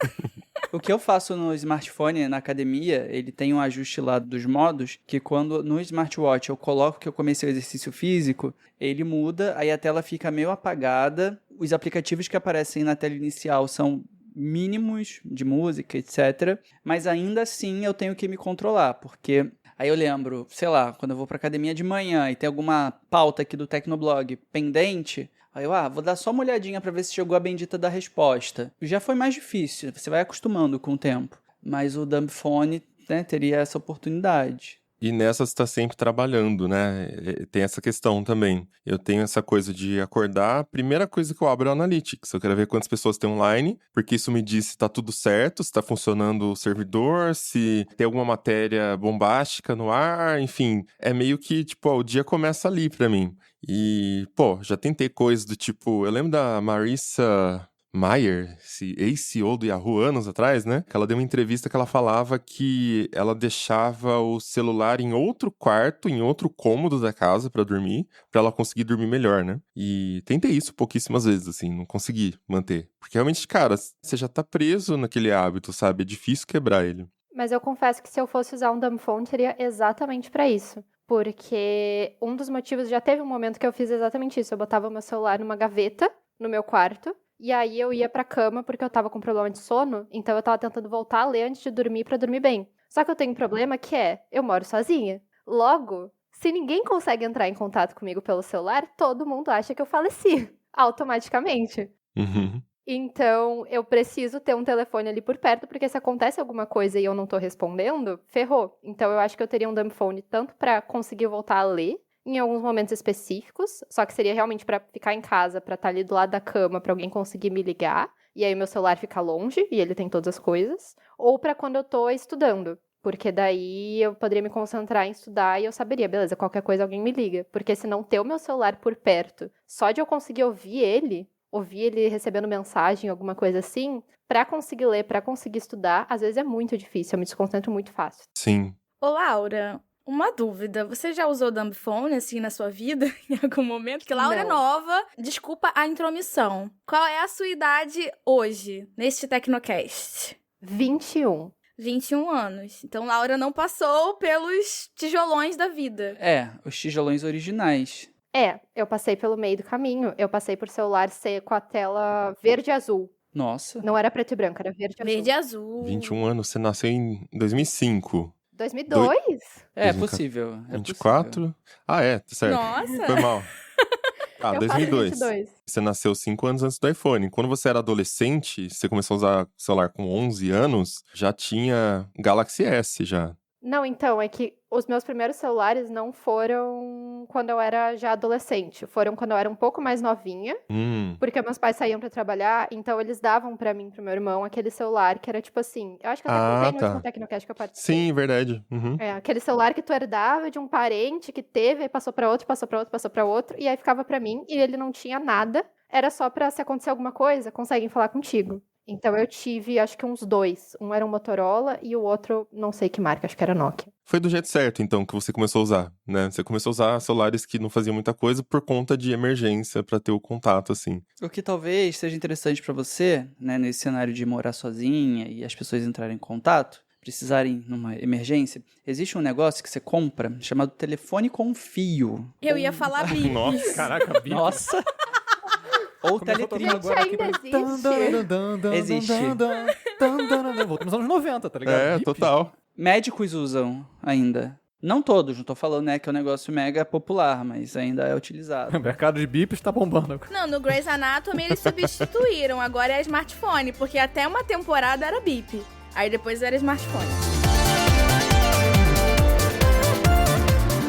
[SPEAKER 2] O que eu faço no smartphone, na academia, ele tem um ajuste lá dos modos, que quando no smartwatch eu coloco que eu comecei o exercício físico, ele muda, aí a tela fica meio apagada, os aplicativos que aparecem na tela inicial são mínimos de música, etc. Mas ainda assim eu tenho que me controlar, porque aí eu lembro, sei lá, quando eu vou pra academia de manhã e tem alguma pauta aqui do Tecnoblog pendente... Aí eu, vou dar só uma olhadinha pra ver se chegou a bendita da resposta. Já foi mais difícil, você vai acostumando com o tempo. Mas o dumb phone, né, teria essa oportunidade.
[SPEAKER 5] E nessa você tá sempre trabalhando, né? Tem essa questão também. Eu tenho essa coisa de acordar, a primeira coisa que eu abro é o Analytics. Eu quero ver quantas pessoas tem online, porque isso me diz se tá tudo certo, se tá funcionando o servidor, se tem alguma matéria bombástica no ar, enfim. É meio que, tipo, o dia começa ali pra mim. E, já tentei coisas do tipo... Eu lembro da Marissa Mayer, ex-CEO do Yahoo anos atrás, né? Que ela deu uma entrevista que ela falava que ela deixava o celular em outro quarto, em outro cômodo da casa pra dormir, pra ela conseguir dormir melhor, né? E tentei isso pouquíssimas vezes, assim, não consegui manter. Porque realmente, cara, você já tá preso naquele hábito, sabe? É difícil quebrar ele.
[SPEAKER 6] Mas eu confesso que se eu fosse usar um dumb phone, seria exatamente pra isso. Porque um dos motivos, já teve um momento que eu fiz exatamente isso. Eu botava o meu celular numa gaveta no meu quarto, e aí eu ia pra cama porque eu tava com problema de sono, então eu tava tentando voltar a ler antes de dormir pra dormir bem. Só que eu tenho um problema que eu moro sozinha. Logo, se ninguém consegue entrar em contato comigo pelo celular, todo mundo acha que eu faleci, automaticamente.
[SPEAKER 5] Uhum.
[SPEAKER 6] Então, eu preciso ter um telefone ali por perto, porque se acontece alguma coisa e eu não tô respondendo, ferrou. Então, eu acho que eu teria um dumb phone tanto pra conseguir voltar a ler, em alguns momentos específicos, só que seria realmente pra ficar em casa, pra estar ali do lado da cama, pra alguém conseguir me ligar, e aí o meu celular fica longe, e ele tem todas as coisas, ou pra quando eu tô estudando, porque daí eu poderia me concentrar em estudar e eu saberia, beleza, qualquer coisa alguém me liga, porque se não ter o meu celular por perto, só de eu conseguir ouvir ele recebendo mensagem, alguma coisa assim, pra conseguir ler, pra conseguir estudar, às vezes é muito difícil, eu me desconcentro muito fácil.
[SPEAKER 5] Sim.
[SPEAKER 3] Ô, Laura, uma dúvida. Você já usou dumb phone, assim, na sua vida, em algum momento? Porque Laura é
[SPEAKER 6] Não.
[SPEAKER 3] nova. Desculpa a intromissão. Qual é a sua idade hoje, neste Tecnocast?
[SPEAKER 6] 21.
[SPEAKER 3] 21 anos. Então, Laura não passou pelos tijolões da vida.
[SPEAKER 2] Os tijolões originais.
[SPEAKER 6] Eu passei pelo meio do caminho. Eu passei por celular ser com a tela verde e azul.
[SPEAKER 2] Nossa.
[SPEAKER 6] Não era preto e branco, era verde e azul.
[SPEAKER 3] Verde e azul.
[SPEAKER 5] 21 anos, você nasceu em 2005.
[SPEAKER 6] 2002?
[SPEAKER 2] É
[SPEAKER 5] 2004.
[SPEAKER 2] possível.
[SPEAKER 5] 24? Ah, tá certo.
[SPEAKER 3] Nossa!
[SPEAKER 5] Foi mal. Ah,
[SPEAKER 6] Eu
[SPEAKER 5] 2002.
[SPEAKER 6] faço 22.
[SPEAKER 5] Você nasceu 5 anos antes do iPhone. Quando você era adolescente, você começou a usar celular com 11 anos, já tinha Galaxy S já.
[SPEAKER 6] Não, então, é que os meus primeiros celulares não foram quando eu era já adolescente. Foram quando eu era um pouco mais novinha. Porque meus pais saíam pra trabalhar, então eles davam pra mim, pro meu irmão, aquele celular que era tipo assim... Eu acho que eu até contei no
[SPEAKER 5] tá.
[SPEAKER 6] último Tecnocast que eu participei.
[SPEAKER 5] Sim, verdade. Uhum.
[SPEAKER 6] Aquele celular que tu herdava de um parente que teve, aí passou pra outro, passou pra outro, passou pra outro, e aí ficava pra mim, e ele não tinha nada. Era só pra, se acontecer alguma coisa, conseguem falar contigo. Então eu tive, acho que uns 2. Um era um Motorola e o outro, não sei que marca, acho que era Nokia.
[SPEAKER 5] Foi do jeito certo, então, que você começou a usar, né? Você começou a usar celulares que não faziam muita coisa por conta de emergência, pra ter o contato, assim.
[SPEAKER 2] O que talvez seja interessante pra você, né, nesse cenário de morar sozinha e as pessoas entrarem em contato, precisarem numa emergência, existe um negócio que você compra chamado telefone com fio.
[SPEAKER 3] Eu ia falar bip.
[SPEAKER 5] Nossa,
[SPEAKER 4] Caraca, bicho.
[SPEAKER 2] Nossa! Ou
[SPEAKER 4] Começou todo
[SPEAKER 2] teletrim.
[SPEAKER 4] mundo agora aqui
[SPEAKER 6] Ainda
[SPEAKER 2] Existe.
[SPEAKER 4] Voltamos nos anos 90, tá ligado?
[SPEAKER 5] É,
[SPEAKER 4] Bip.
[SPEAKER 5] total.
[SPEAKER 2] Médicos usam ainda. Não todos, não tô falando, né, que é um negócio mega popular, mas ainda é utilizado.
[SPEAKER 4] O mercado de bips tá bombando.
[SPEAKER 3] Não, no Grey's Anatomy eles substituíram. Agora é smartphone, porque até uma temporada era bip. Aí depois era smartphone.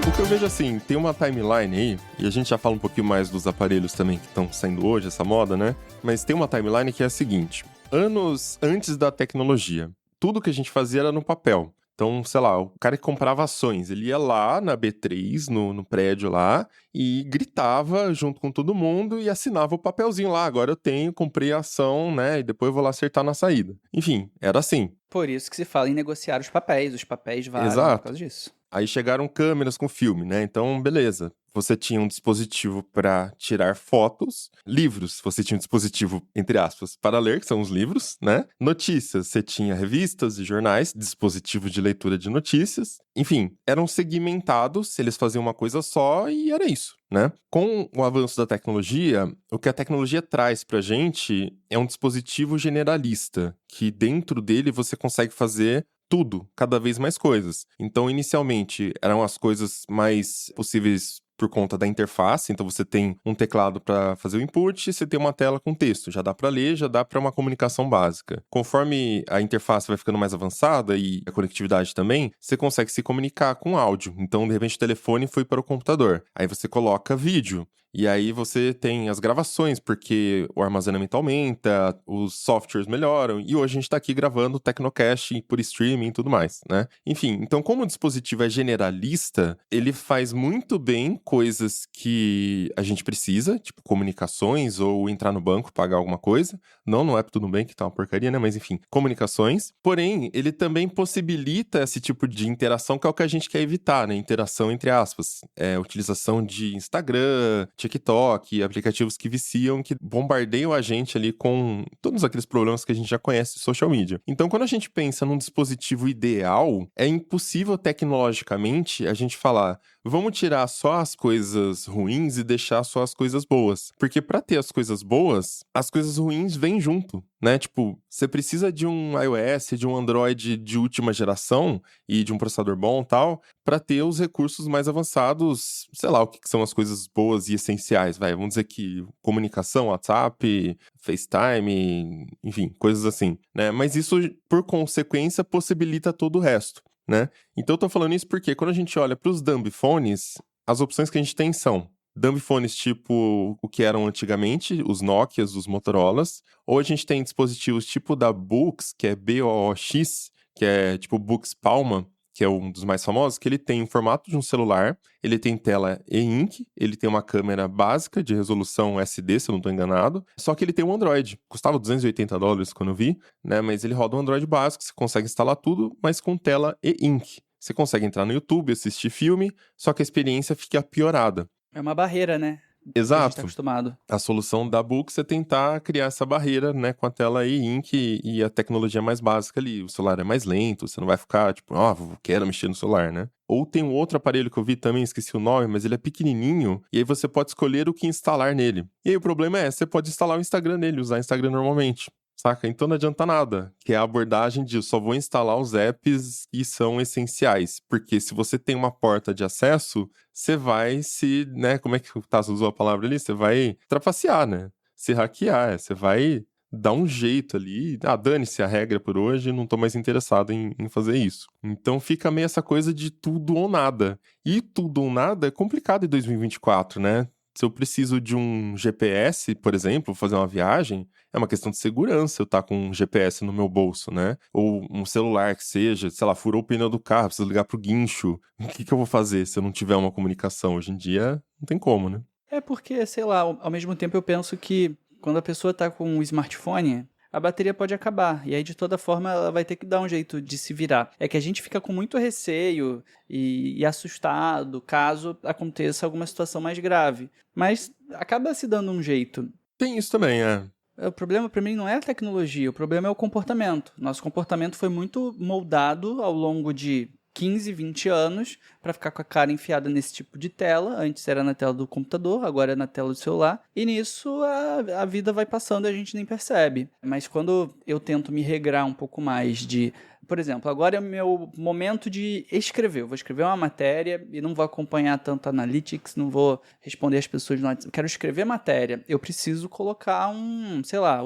[SPEAKER 5] O que eu vejo assim, tem uma timeline aí, e a gente já fala um pouquinho mais dos aparelhos também que estão saindo hoje, essa moda, né? Mas tem uma timeline que é a seguinte: anos antes da tecnologia, tudo que a gente fazia era no papel. Então, sei lá, o cara que comprava ações, ele ia lá na B3, no prédio lá, e gritava junto com todo mundo e assinava o papelzinho lá. Agora eu tenho, comprei a ação, né? E depois eu vou lá acertar na saída. Enfim, era assim.
[SPEAKER 2] Por isso que se fala em negociar os papéis valem
[SPEAKER 5] Exato.
[SPEAKER 2] por causa disso.
[SPEAKER 5] Aí chegaram câmeras com filme, né? Então, beleza. Você tinha um dispositivo para tirar fotos. Livros, você tinha um dispositivo, entre aspas, para ler, que são os livros, né? Notícias, você tinha revistas e jornais, dispositivo de leitura de notícias. Enfim, eram segmentados, eles faziam uma coisa só e era isso, né? Com o avanço da tecnologia, o que a tecnologia traz pra gente é um dispositivo generalista, que dentro dele você consegue fazer tudo, cada vez mais coisas. Então, inicialmente, eram as coisas mais possíveis por conta da interface. Então, você tem um teclado para fazer o input e você tem uma tela com texto. Já dá para ler, já dá para uma comunicação básica. Conforme a interface vai ficando mais avançada e a conectividade também, você consegue se comunicar com áudio. Então, de repente, o telefone foi para o computador. Aí você coloca vídeo. E aí você tem as gravações, porque o armazenamento aumenta, os softwares melhoram, e hoje a gente tá aqui gravando o Tecnocast por streaming e tudo mais, né? Enfim, então como o dispositivo é generalista, ele faz muito bem coisas que a gente precisa, tipo comunicações ou entrar no banco, pagar alguma coisa. Não no app do Nubank, que tá uma porcaria, né? Mas enfim, comunicações. Porém, ele também possibilita esse tipo de interação que é o que a gente quer evitar, né? Interação entre aspas. Utilização de Instagram, TikTok, aplicativos que viciam, que bombardeiam a gente ali com todos aqueles problemas que a gente já conhece de social media. Então, quando a gente pensa num dispositivo ideal, é impossível tecnologicamente a gente falar, vamos tirar só as coisas ruins e deixar só as coisas boas. Porque para ter as coisas boas, as coisas ruins vêm junto, né? Tipo, você precisa de um iOS, de um Android de última geração e de um processador bom e tal, para ter os recursos mais avançados, sei lá, o que são as coisas boas e essenciais, vai. Vamos dizer que comunicação, WhatsApp, FaceTime, enfim, coisas assim, né? Mas isso, por consequência, possibilita todo o resto, né? Então eu tô falando isso porque quando a gente olha para os dumb phones, as opções que a gente tem são dumb phones tipo o que eram antigamente, os Nokias, os Motorolas, ou a gente tem dispositivos tipo da Boox, que é BOOX, que é tipo Boox Palma, que é um dos mais famosos, que ele tem o formato de um celular, ele tem tela e-ink, ele tem uma câmera básica de resolução SD, se eu não estou enganado, só que ele tem um Android. Custava $280 quando eu vi, né? Mas ele roda um Android básico, você consegue instalar tudo, mas com tela e-ink. Você consegue entrar no YouTube, assistir filme, só que a experiência fica piorada.
[SPEAKER 2] É uma barreira, né?
[SPEAKER 5] Exato.
[SPEAKER 2] A gente tá acostumado.
[SPEAKER 5] A solução da Boox é tentar criar essa barreira, né, com a tela e-ink e a tecnologia mais básica ali. O celular é mais lento, você não vai ficar, tipo, quero mexer no celular, né? Ou tem um outro aparelho que eu vi também, esqueci o nome, mas ele é pequenininho, e aí você pode escolher o que instalar nele. E aí o problema é, você pode instalar o Instagram nele, usar o Instagram normalmente. Saca? Então não adianta nada, que é a abordagem de eu só vou instalar os apps que são essenciais, porque se você tem uma porta de acesso, você vai né, como é que o Tasso usou a palavra ali? Você vai trapacear, né? Se hackear, você vai dar um jeito ali, dane-se a regra por hoje, não tô mais interessado em fazer isso. Então fica meio essa coisa de tudo ou nada. E tudo ou nada é complicado em 2024, né? Se eu preciso de um GPS, por exemplo, fazer uma viagem, é uma questão de segurança eu estar com um GPS no meu bolso, né? Ou um celular que seja, sei lá, furou o pneu do carro, preciso ligar pro guincho. O que eu vou fazer se eu não tiver uma comunicação? Hoje em dia, não tem como, né?
[SPEAKER 2] É porque, sei lá, ao mesmo tempo eu penso que quando a pessoa tá com um smartphone, a bateria pode acabar. E aí, de toda forma, ela vai ter que dar um jeito de se virar. É que a gente fica com muito receio e assustado caso aconteça alguma situação mais grave. Mas acaba se dando um jeito.
[SPEAKER 5] Tem isso também,
[SPEAKER 2] O problema para mim não é a tecnologia, o problema é o comportamento. Nosso comportamento foi muito moldado ao longo de 15, 20 anos para ficar com a cara enfiada nesse tipo de tela. Antes era na tela do computador, agora é na tela do celular. E nisso a vida vai passando e a gente nem percebe. Mas quando eu tento me regrar um pouco mais de... Por exemplo, agora é o meu momento de escrever. Eu vou escrever uma matéria e não vou acompanhar tanto analytics, não vou responder as pessoas no WhatsApp. Eu quero escrever matéria. Eu preciso colocar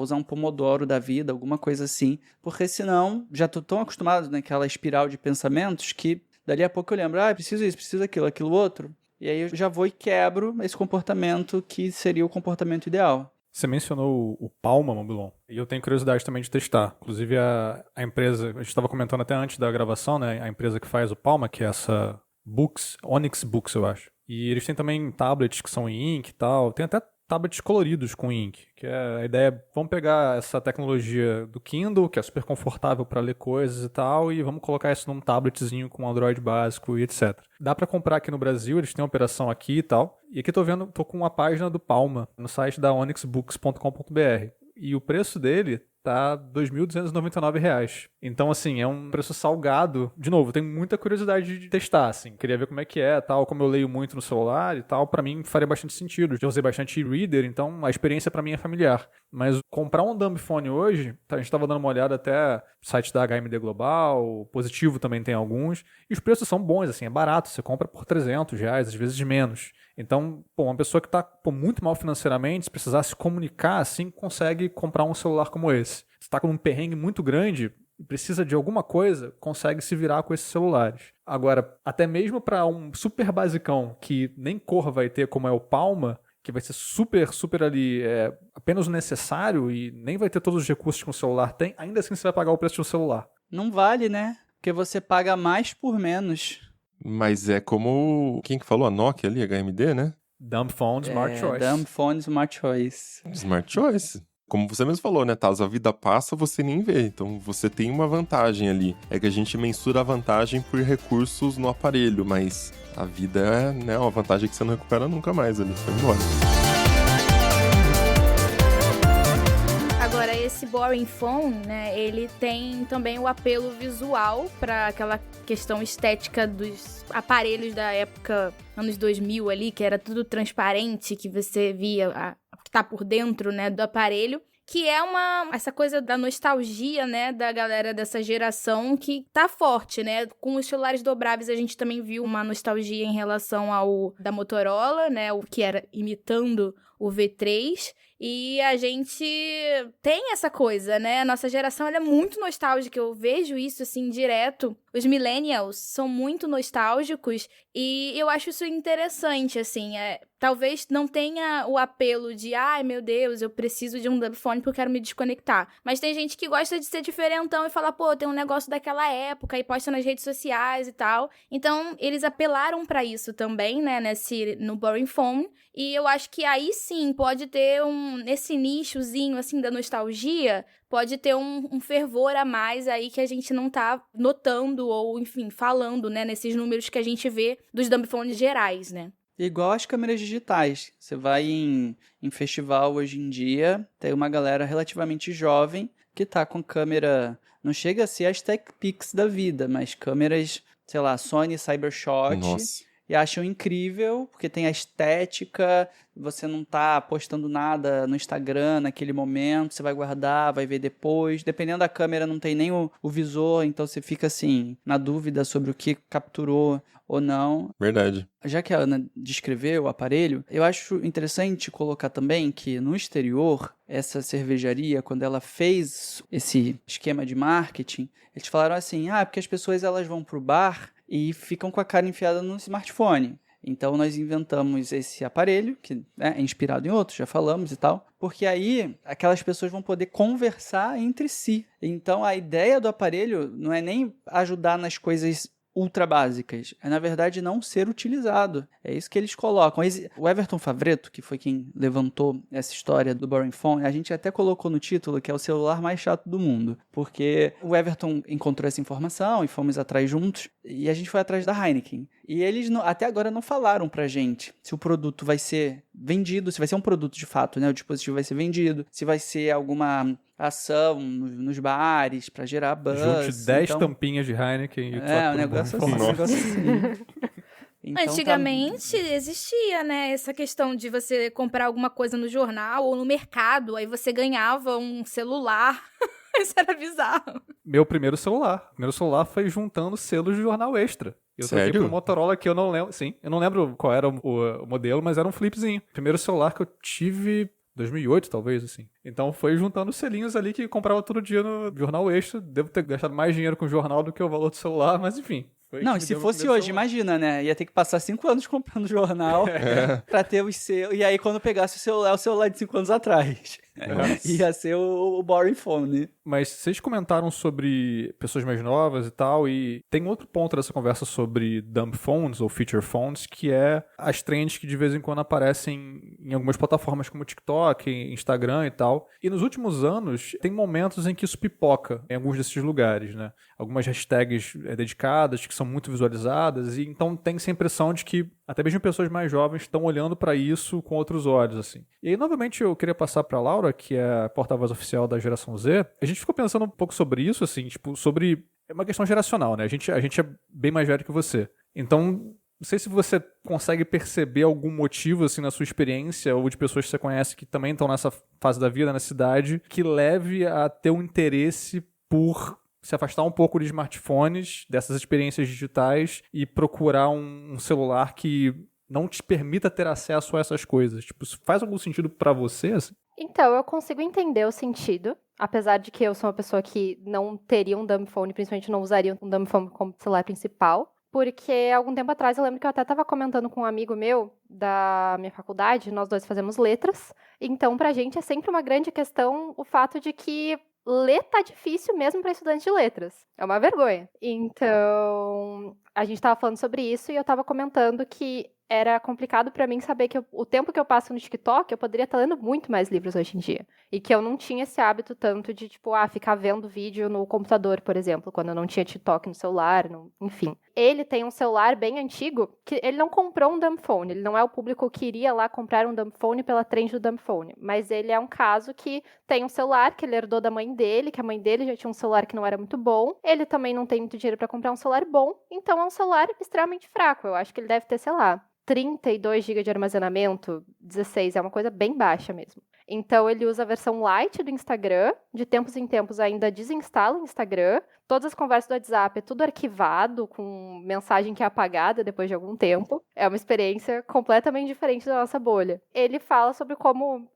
[SPEAKER 2] usar um Pomodoro da vida, alguma coisa assim. Porque senão, já tô tão acostumado naquela espiral de pensamentos que dali a pouco eu lembro, preciso isso, preciso aquilo outro. E aí eu já vou e quebro esse comportamento que seria o comportamento ideal.
[SPEAKER 4] Você mencionou o Palma, Mobilon, e eu tenho curiosidade também de testar. Inclusive a empresa, a gente estava comentando até antes da gravação, né? A empresa que faz o Palma, que é essa Boox, Onyx Boox, eu acho. E eles têm também tablets que são em ink e tal. Tem até tablets coloridos com ink, que é a ideia, vamos pegar essa tecnologia do Kindle, que é super confortável para ler coisas e tal, e vamos colocar isso num tabletzinho com Android básico e etc. Dá para comprar aqui no Brasil, eles têm uma operação aqui e tal. E aqui tô com uma página do Palma no site da onyxbooks.com.br. E o preço dele tá R$ 2.299. Então, assim, é um preço salgado. De novo, tenho muita curiosidade de testar, assim. Queria ver como é que é, tal, como eu leio muito no celular e tal. Pra mim, faria bastante sentido. Já usei bastante e-reader, então a experiência pra mim é familiar. Mas comprar um dumb phone hoje, a gente tava dando uma olhada até no site da HMD Global, Positivo também tem alguns, e os preços são bons, assim, é barato. Você compra por R$300, às vezes menos. Então, uma pessoa que está muito mal financeiramente, se precisar se comunicar, assim, consegue comprar um celular como esse. Se está com um perrengue muito grande e precisa de alguma coisa, consegue se virar com esses celulares. Agora, até mesmo para um super basicão que nem cor vai ter, como é o Palma, que vai ser super, super ali, apenas o necessário e nem vai ter todos os recursos que um celular tem, ainda assim você vai pagar o preço de um celular.
[SPEAKER 2] Não vale, né? Porque você paga mais por menos.
[SPEAKER 5] Mas é como... Quem que falou? A Nokia ali, HMD, né?
[SPEAKER 4] Dumb phone, smart choice.
[SPEAKER 2] Dumb phone, smart choice.
[SPEAKER 5] Smart choice. Como você mesmo falou, né, Taz? A vida passa, você nem vê. Então, você tem uma vantagem ali. É que a gente mensura a vantagem por recursos no aparelho, mas a vida é, né, uma vantagem que você não recupera nunca mais ali. Foi embora.
[SPEAKER 3] Agora, esse boring phone, né, ele tem também o apelo visual para aquela questão estética dos aparelhos da época, anos 2000 ali, que era tudo transparente, que você via o que tá por dentro, né, do aparelho. Que é essa coisa da nostalgia, né, da galera dessa geração que tá forte, né? Com os celulares dobráveis a gente também viu uma nostalgia em relação ao da Motorola, né? O que era imitando o V3. E a gente tem essa coisa, né? A nossa geração ela é muito nostálgica, eu vejo isso assim direto. Os millennials são muito nostálgicos e eu acho isso interessante, assim. Talvez não tenha o apelo de, ai meu Deus, eu preciso de um dumb phone porque eu quero me desconectar. Mas tem gente que gosta de ser diferentão e fala, pô, tem um negócio daquela época e posta nas redes sociais e tal. Então, eles apelaram pra isso também, né, no boring phone. E eu acho que aí sim pode ter nesse nichozinho, assim, da nostalgia, pode ter um fervor a mais aí que a gente não tá notando ou, enfim, falando, né, nesses números que a gente vê dos dumb phones gerais, né.
[SPEAKER 2] Igual as câmeras digitais. Você vai em festival hoje em dia, tem uma galera relativamente jovem que tá com câmera... Não chega a ser as TechPix da vida, mas câmeras, sei lá, Sony Cybershot.
[SPEAKER 5] Nossa.
[SPEAKER 2] E acham incrível, porque tem a estética, você não tá postando nada no Instagram naquele momento, você vai guardar, vai ver depois. Dependendo da câmera, não tem nem o visor, então você fica assim, na dúvida sobre o que capturou ou não.
[SPEAKER 5] Verdade.
[SPEAKER 2] Já que a Ana descreveu o aparelho, eu acho interessante colocar também que no exterior, essa cervejaria, quando ela fez esse esquema de marketing, eles falaram assim, porque as pessoas elas vão pro bar e ficam com a cara enfiada no smartphone. Então nós inventamos esse aparelho, que é inspirado em outros, já falamos e tal, porque aí aquelas pessoas vão poder conversar entre si. Então a ideia do aparelho não é nem ajudar nas coisas ultra básicas, é na verdade não ser utilizado. É isso que eles colocam. O Everton Favretto, que foi quem levantou essa história do boring phone, a gente até colocou no título que é o celular mais chato do mundo, porque o Everton encontrou essa informação e fomos atrás juntos, e a gente foi atrás da Heineken. E eles até agora não falaram pra gente se o produto vai ser vendido, se vai ser um produto de fato, né? O dispositivo vai ser vendido, se vai ser alguma ação nos bares pra gerar buzz.
[SPEAKER 4] Junte 10 tampinhas de Heineken e
[SPEAKER 2] um negócio assim. Então,
[SPEAKER 3] antigamente existia, né, essa questão de você comprar alguma coisa no jornal ou no mercado, aí você ganhava um celular. Isso era bizarro.
[SPEAKER 4] Meu primeiro celular foi juntando selos de jornal extra. Eu troquei pro Motorola que eu não lembro. Sim, eu não lembro qual era o modelo, mas era um flipzinho. Primeiro celular que eu tive 2008, talvez, assim. Então foi juntando selinhos ali que comprava todo dia no jornal extra. Devo ter gastado mais dinheiro com o jornal do que o valor do celular, mas enfim.
[SPEAKER 2] Não, e se fosse hoje, imagina, né? Ia ter que passar 5 anos comprando jornal pra ter os seus. E aí, quando pegasse o celular de 5 anos atrás. Ia ser o boring phone.
[SPEAKER 4] Mas vocês comentaram sobre pessoas mais novas e tal, e tem outro ponto dessa conversa sobre dumb phones ou feature phones, que é as trends que de vez em quando aparecem em algumas plataformas como TikTok, Instagram e tal. E nos últimos anos, tem momentos em que isso pipoca em alguns desses lugares, né? Algumas hashtags dedicadas que são muito visualizadas, e então tem essa impressão de que até mesmo pessoas mais jovens estão olhando para isso com outros olhos, assim. E aí, novamente, eu queria passar para Laura, que é a porta-voz oficial da geração Z. A gente ficou pensando um pouco sobre isso, assim, tipo, sobre... É uma questão geracional, né? A gente é bem mais velho que você. Então, não sei se você consegue perceber algum motivo, assim, na sua experiência, ou de pessoas que você conhece que também estão nessa fase da vida, nessa idade, que leve a ter um interesse por se afastar um pouco de smartphones, dessas experiências digitais, e procurar um celular que não te permita ter acesso a essas coisas. Tipo, isso faz algum sentido pra você, assim?
[SPEAKER 6] Então, eu consigo entender o sentido, apesar de que eu sou uma pessoa que não teria um dumb phone, principalmente não usaria um dumb phone como celular principal. Porque algum tempo atrás eu lembro que eu até estava comentando com um amigo meu da minha faculdade, nós dois fazemos letras, então pra gente é sempre uma grande questão o fato de que ler tá difícil mesmo para estudante de letras. É uma vergonha. Então, a gente tava falando sobre isso e eu tava comentando que era complicado pra mim saber que o tempo que eu passo no TikTok, eu poderia estar lendo muito mais livros hoje em dia. E que eu não tinha esse hábito tanto de, tipo, ficar vendo vídeo no computador, por exemplo, quando eu não tinha TikTok no celular, enfim. Ele tem um celular bem antigo, que ele não comprou um dumb phone, ele não é o público que iria lá comprar um dumb phone pela trend do dumb phone, mas ele é um caso que tem um celular que ele herdou da mãe dele, que a mãe dele já tinha um celular que não era muito bom, ele também não tem muito dinheiro pra comprar um celular bom, então é um celular extremamente fraco, eu acho que ele deve ter, sei lá, 32 GB de armazenamento, 16, é uma coisa bem baixa mesmo. Então ele usa a versão light do Instagram, de tempos em tempos ainda desinstala o Instagram, todas as conversas do WhatsApp é tudo arquivado, com mensagem que é apagada depois de algum tempo. É uma experiência completamente diferente da nossa bolha. Ele fala sobre como,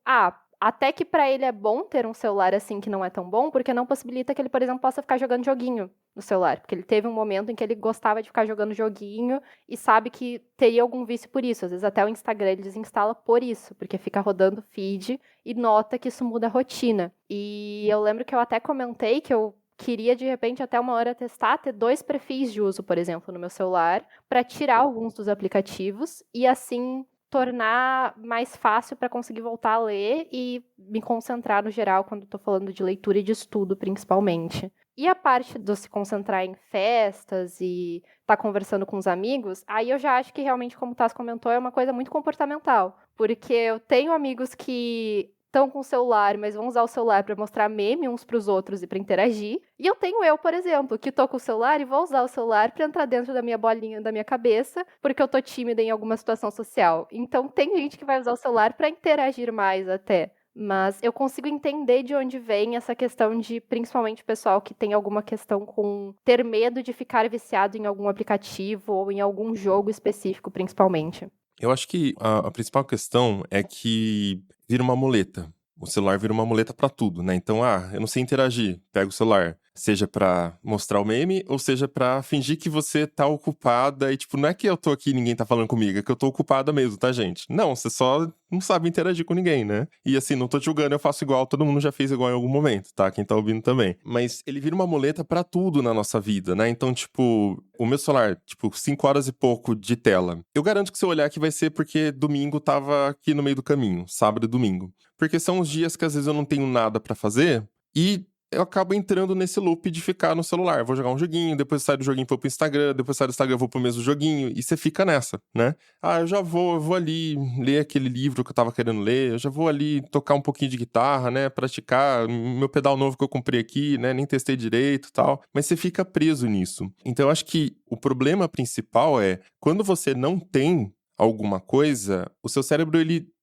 [SPEAKER 6] até que pra ele é bom ter um celular assim que não é tão bom, porque não possibilita que ele, por exemplo, possa ficar jogando joguinho no celular. Porque ele teve um momento em que ele gostava de ficar jogando joguinho e sabe que teria algum vício por isso. Às vezes até o Instagram ele desinstala por isso, porque fica rodando feed e nota que isso muda a rotina. E eu lembro que eu até comentei que eu queria, de repente, até uma hora testar, ter 2 perfis de uso, por exemplo, no meu celular, para tirar alguns dos aplicativos e assim tornar mais fácil para conseguir voltar a ler e me concentrar no geral quando estou falando de leitura e de estudo, principalmente. E a parte de se concentrar em festas e estar conversando com os amigos, aí eu já acho que realmente, como o Tassi comentou, é uma coisa muito comportamental. Porque eu tenho amigos que estão com o celular, mas vão usar o celular para mostrar meme uns pros outros e para interagir. E eu tenho eu, por exemplo, que tô com o celular e vou usar o celular para entrar dentro da minha bolinha da minha cabeça, porque eu tô tímida em alguma situação social. Então tem gente que vai usar o celular para interagir mais até. Mas eu consigo entender de onde vem essa questão de, principalmente o pessoal que tem alguma questão com ter medo de ficar viciado em algum aplicativo ou em algum jogo específico, principalmente.
[SPEAKER 5] Eu acho que a principal questão é que vira uma muleta. O celular vira uma muleta pra tudo, né? Então, eu não sei interagir, pega o celular. Seja pra mostrar o meme, ou seja pra fingir que você tá ocupada e, tipo, não é que eu tô aqui e ninguém tá falando comigo, é que eu tô ocupada mesmo, tá, gente? Não, você só não sabe interagir com ninguém, né? E assim, não tô te julgando, eu faço igual, todo mundo já fez igual em algum momento, tá? Quem tá ouvindo também. Mas ele vira uma muleta pra tudo na nossa vida, né? Então, tipo, o meu celular, 5 horas e pouco de tela. Eu garanto que se eu olhar aqui vai ser porque domingo tava aqui no meio do caminho, sábado e domingo. Porque são os dias que às vezes eu não tenho nada pra fazer e eu acabo entrando nesse loop de ficar no celular. Vou jogar um joguinho, depois saio do joguinho e vou pro Instagram, depois saio do Instagram e vou pro mesmo joguinho, e você fica nessa, né? Eu vou ali ler aquele livro que eu tava querendo ler, eu já vou ali tocar um pouquinho de guitarra, né? Praticar meu pedal novo que eu comprei aqui, né? Nem testei direito e tal. Mas você fica preso nisso. Então eu acho que o problema principal é, quando você não tem alguma coisa, o seu cérebro,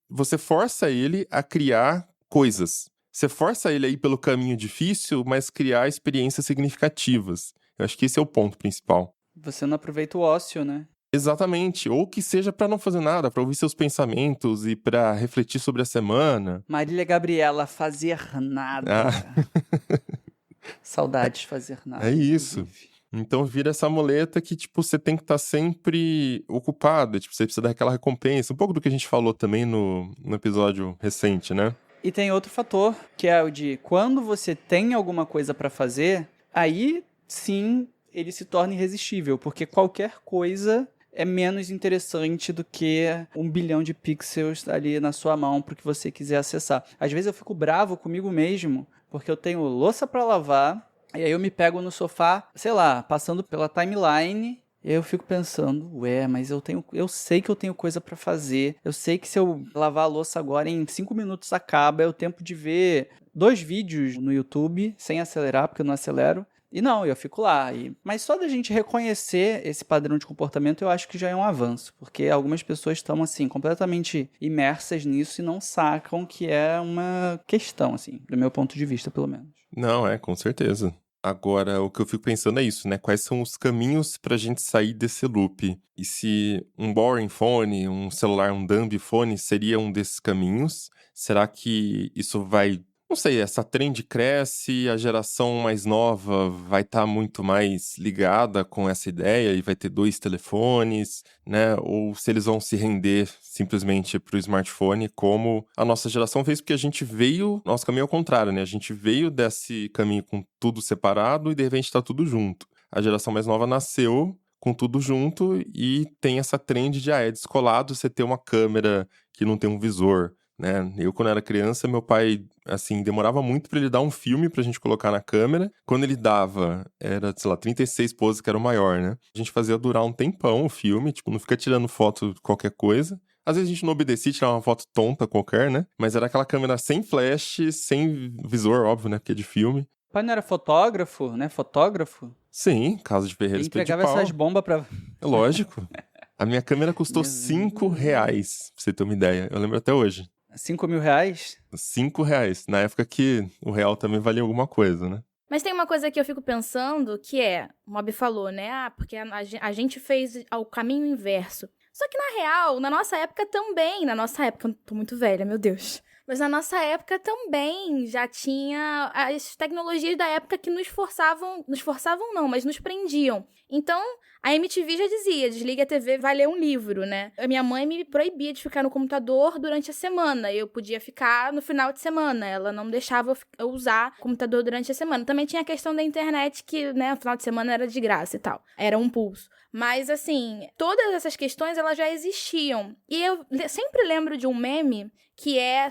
[SPEAKER 5] você força ele a criar coisas. Você força ele a ir pelo caminho difícil, mas criar experiências significativas. Eu acho que esse é o ponto principal.
[SPEAKER 2] Você não aproveita o ócio, né?
[SPEAKER 5] Exatamente. Ou que seja pra não fazer nada, pra ouvir seus pensamentos e pra refletir sobre a semana.
[SPEAKER 2] Marília Gabriela, fazer nada. Saudades de fazer nada.
[SPEAKER 5] É isso. Então vira essa muleta que, você tem que estar sempre ocupado. Você precisa daquela recompensa. Um pouco do que a gente falou também no episódio recente, né?
[SPEAKER 2] E tem outro fator, que é o de quando você tem alguma coisa pra fazer, aí sim ele se torna irresistível, porque qualquer coisa é menos interessante do que 1 bilhão de pixels ali na sua mão pro que você quiser acessar. Às vezes eu fico bravo comigo mesmo, porque eu tenho louça pra lavar, e aí eu me pego no sofá, sei lá, passando pela timeline. E eu fico pensando, mas eu sei que eu tenho coisa pra fazer. Eu sei que se eu lavar a louça agora, em 5 minutos acaba. É o tempo de ver 2 vídeos no YouTube, sem acelerar, porque eu não acelero. E não, eu fico lá. Mas só da gente reconhecer esse padrão de comportamento, eu acho que já é um avanço. Porque algumas pessoas estão, assim, completamente imersas nisso e não sacam que é uma questão, assim, do meu ponto de vista, pelo menos.
[SPEAKER 5] Não, com certeza. Agora, o que eu fico pensando é isso, né? Quais são os caminhos pra gente sair desse loop? E se um boring phone, um celular, um dumb phone seria um desses caminhos? Será que isso vai Não sei, essa trend cresce, a geração mais nova vai estar muito mais ligada com essa ideia e vai ter 2 telefones, né? Ou se eles vão se render simplesmente para o smartphone, como a nossa geração fez, porque a gente veio, nosso caminho é ao contrário, né? A gente veio desse caminho com tudo separado e de repente está tudo junto. A geração mais nova nasceu com tudo junto e tem essa trend de, é descolado você ter uma câmera que não tem um visor, né? Eu, quando era criança, meu pai, assim, demorava muito pra ele dar um filme pra gente colocar na câmera. Quando ele dava, era, sei lá, 36 poses, que era o maior, né? A gente fazia durar um tempão o filme, tipo, não fica tirando foto de qualquer coisa. Às vezes a gente não obedecia, tirava uma foto tonta qualquer, né? Mas era aquela câmera sem flash, sem visor, óbvio, né? Porque é de filme.
[SPEAKER 2] O pai não era fotógrafo, né? Fotógrafo?
[SPEAKER 5] Sim, casa de Ferreira
[SPEAKER 2] Ele
[SPEAKER 5] Espeto de
[SPEAKER 2] entregava
[SPEAKER 5] Pau.
[SPEAKER 2] essas bombas pra...
[SPEAKER 5] É lógico. A minha câmera custou R$5, pra você ter uma ideia. Eu lembro até hoje.
[SPEAKER 2] 5 mil reais?
[SPEAKER 5] R$5. Na época que o real também valia alguma coisa, né?
[SPEAKER 3] Mas tem uma coisa que eu fico pensando, que é, o Mob falou, né? Porque a gente fez o caminho inverso. Só que, na real, na nossa época também, eu tô muito velha, meu Deus. Mas na nossa época também já tinha as tecnologias da época que nos forçavam não, mas nos prendiam. Então, a MTV já dizia, desliga a TV, vai ler um livro, né? A minha mãe me proibia de ficar no computador durante a semana. Eu podia ficar no final de semana. Ela não deixava eu usar o computador durante a semana. Também tinha a questão da internet que, né, no final de semana era de graça e tal. Era um pulso. Mas, assim, todas essas questões, elas já existiam. E eu sempre lembro de um meme que é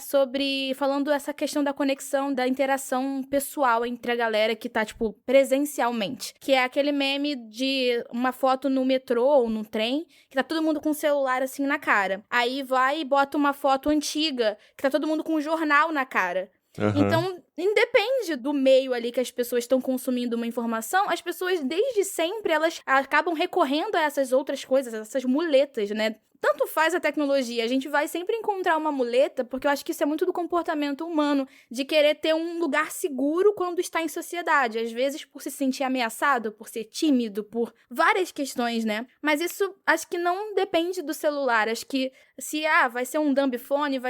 [SPEAKER 3] falando essa questão da conexão, da interação pessoal entre a galera que tá, tipo, presencialmente. Que é aquele meme de uma foto no metrô ou no trem, que tá todo mundo com o celular, assim, na cara. Aí vai e bota uma foto antiga, que tá todo mundo com um jornal na cara.
[SPEAKER 5] Uhum.
[SPEAKER 3] Então, independe do meio ali que as pessoas estão consumindo uma informação, as pessoas, desde sempre, elas acabam recorrendo a essas outras coisas, essas muletas, né? Tanto faz a tecnologia, a gente vai sempre encontrar uma muleta, porque eu acho que isso é muito do comportamento humano, de querer ter um lugar seguro quando está em sociedade. Às vezes por se sentir ameaçado, por ser tímido, por várias questões, né? Mas isso acho que não depende do celular. Acho que se vai ser um dumb phone,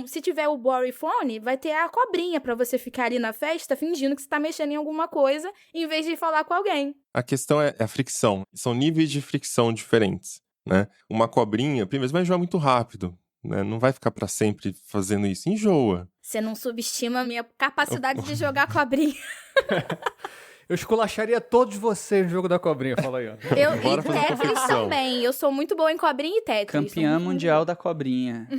[SPEAKER 3] se tiver o body phone, vai ter a cobrinha pra você ficar ali na festa fingindo que você tá mexendo em alguma coisa, em vez de falar com alguém.
[SPEAKER 5] A questão é a fricção. São níveis de fricção diferentes, né? Uma cobrinha, primeiro, vai enjoar muito rápido, né? Não vai ficar pra sempre fazendo isso. Enjoa.
[SPEAKER 3] Você não subestima a minha capacidade de jogar cobrinha.
[SPEAKER 4] Eu esculacharia todos vocês no jogo da cobrinha, fala aí, ó.
[SPEAKER 5] Bora
[SPEAKER 3] E
[SPEAKER 5] fazer
[SPEAKER 3] Tetris
[SPEAKER 5] competição.
[SPEAKER 3] também. Eu sou muito boa em cobrinha e Tetris.
[SPEAKER 2] Campeã mundial da cobrinha.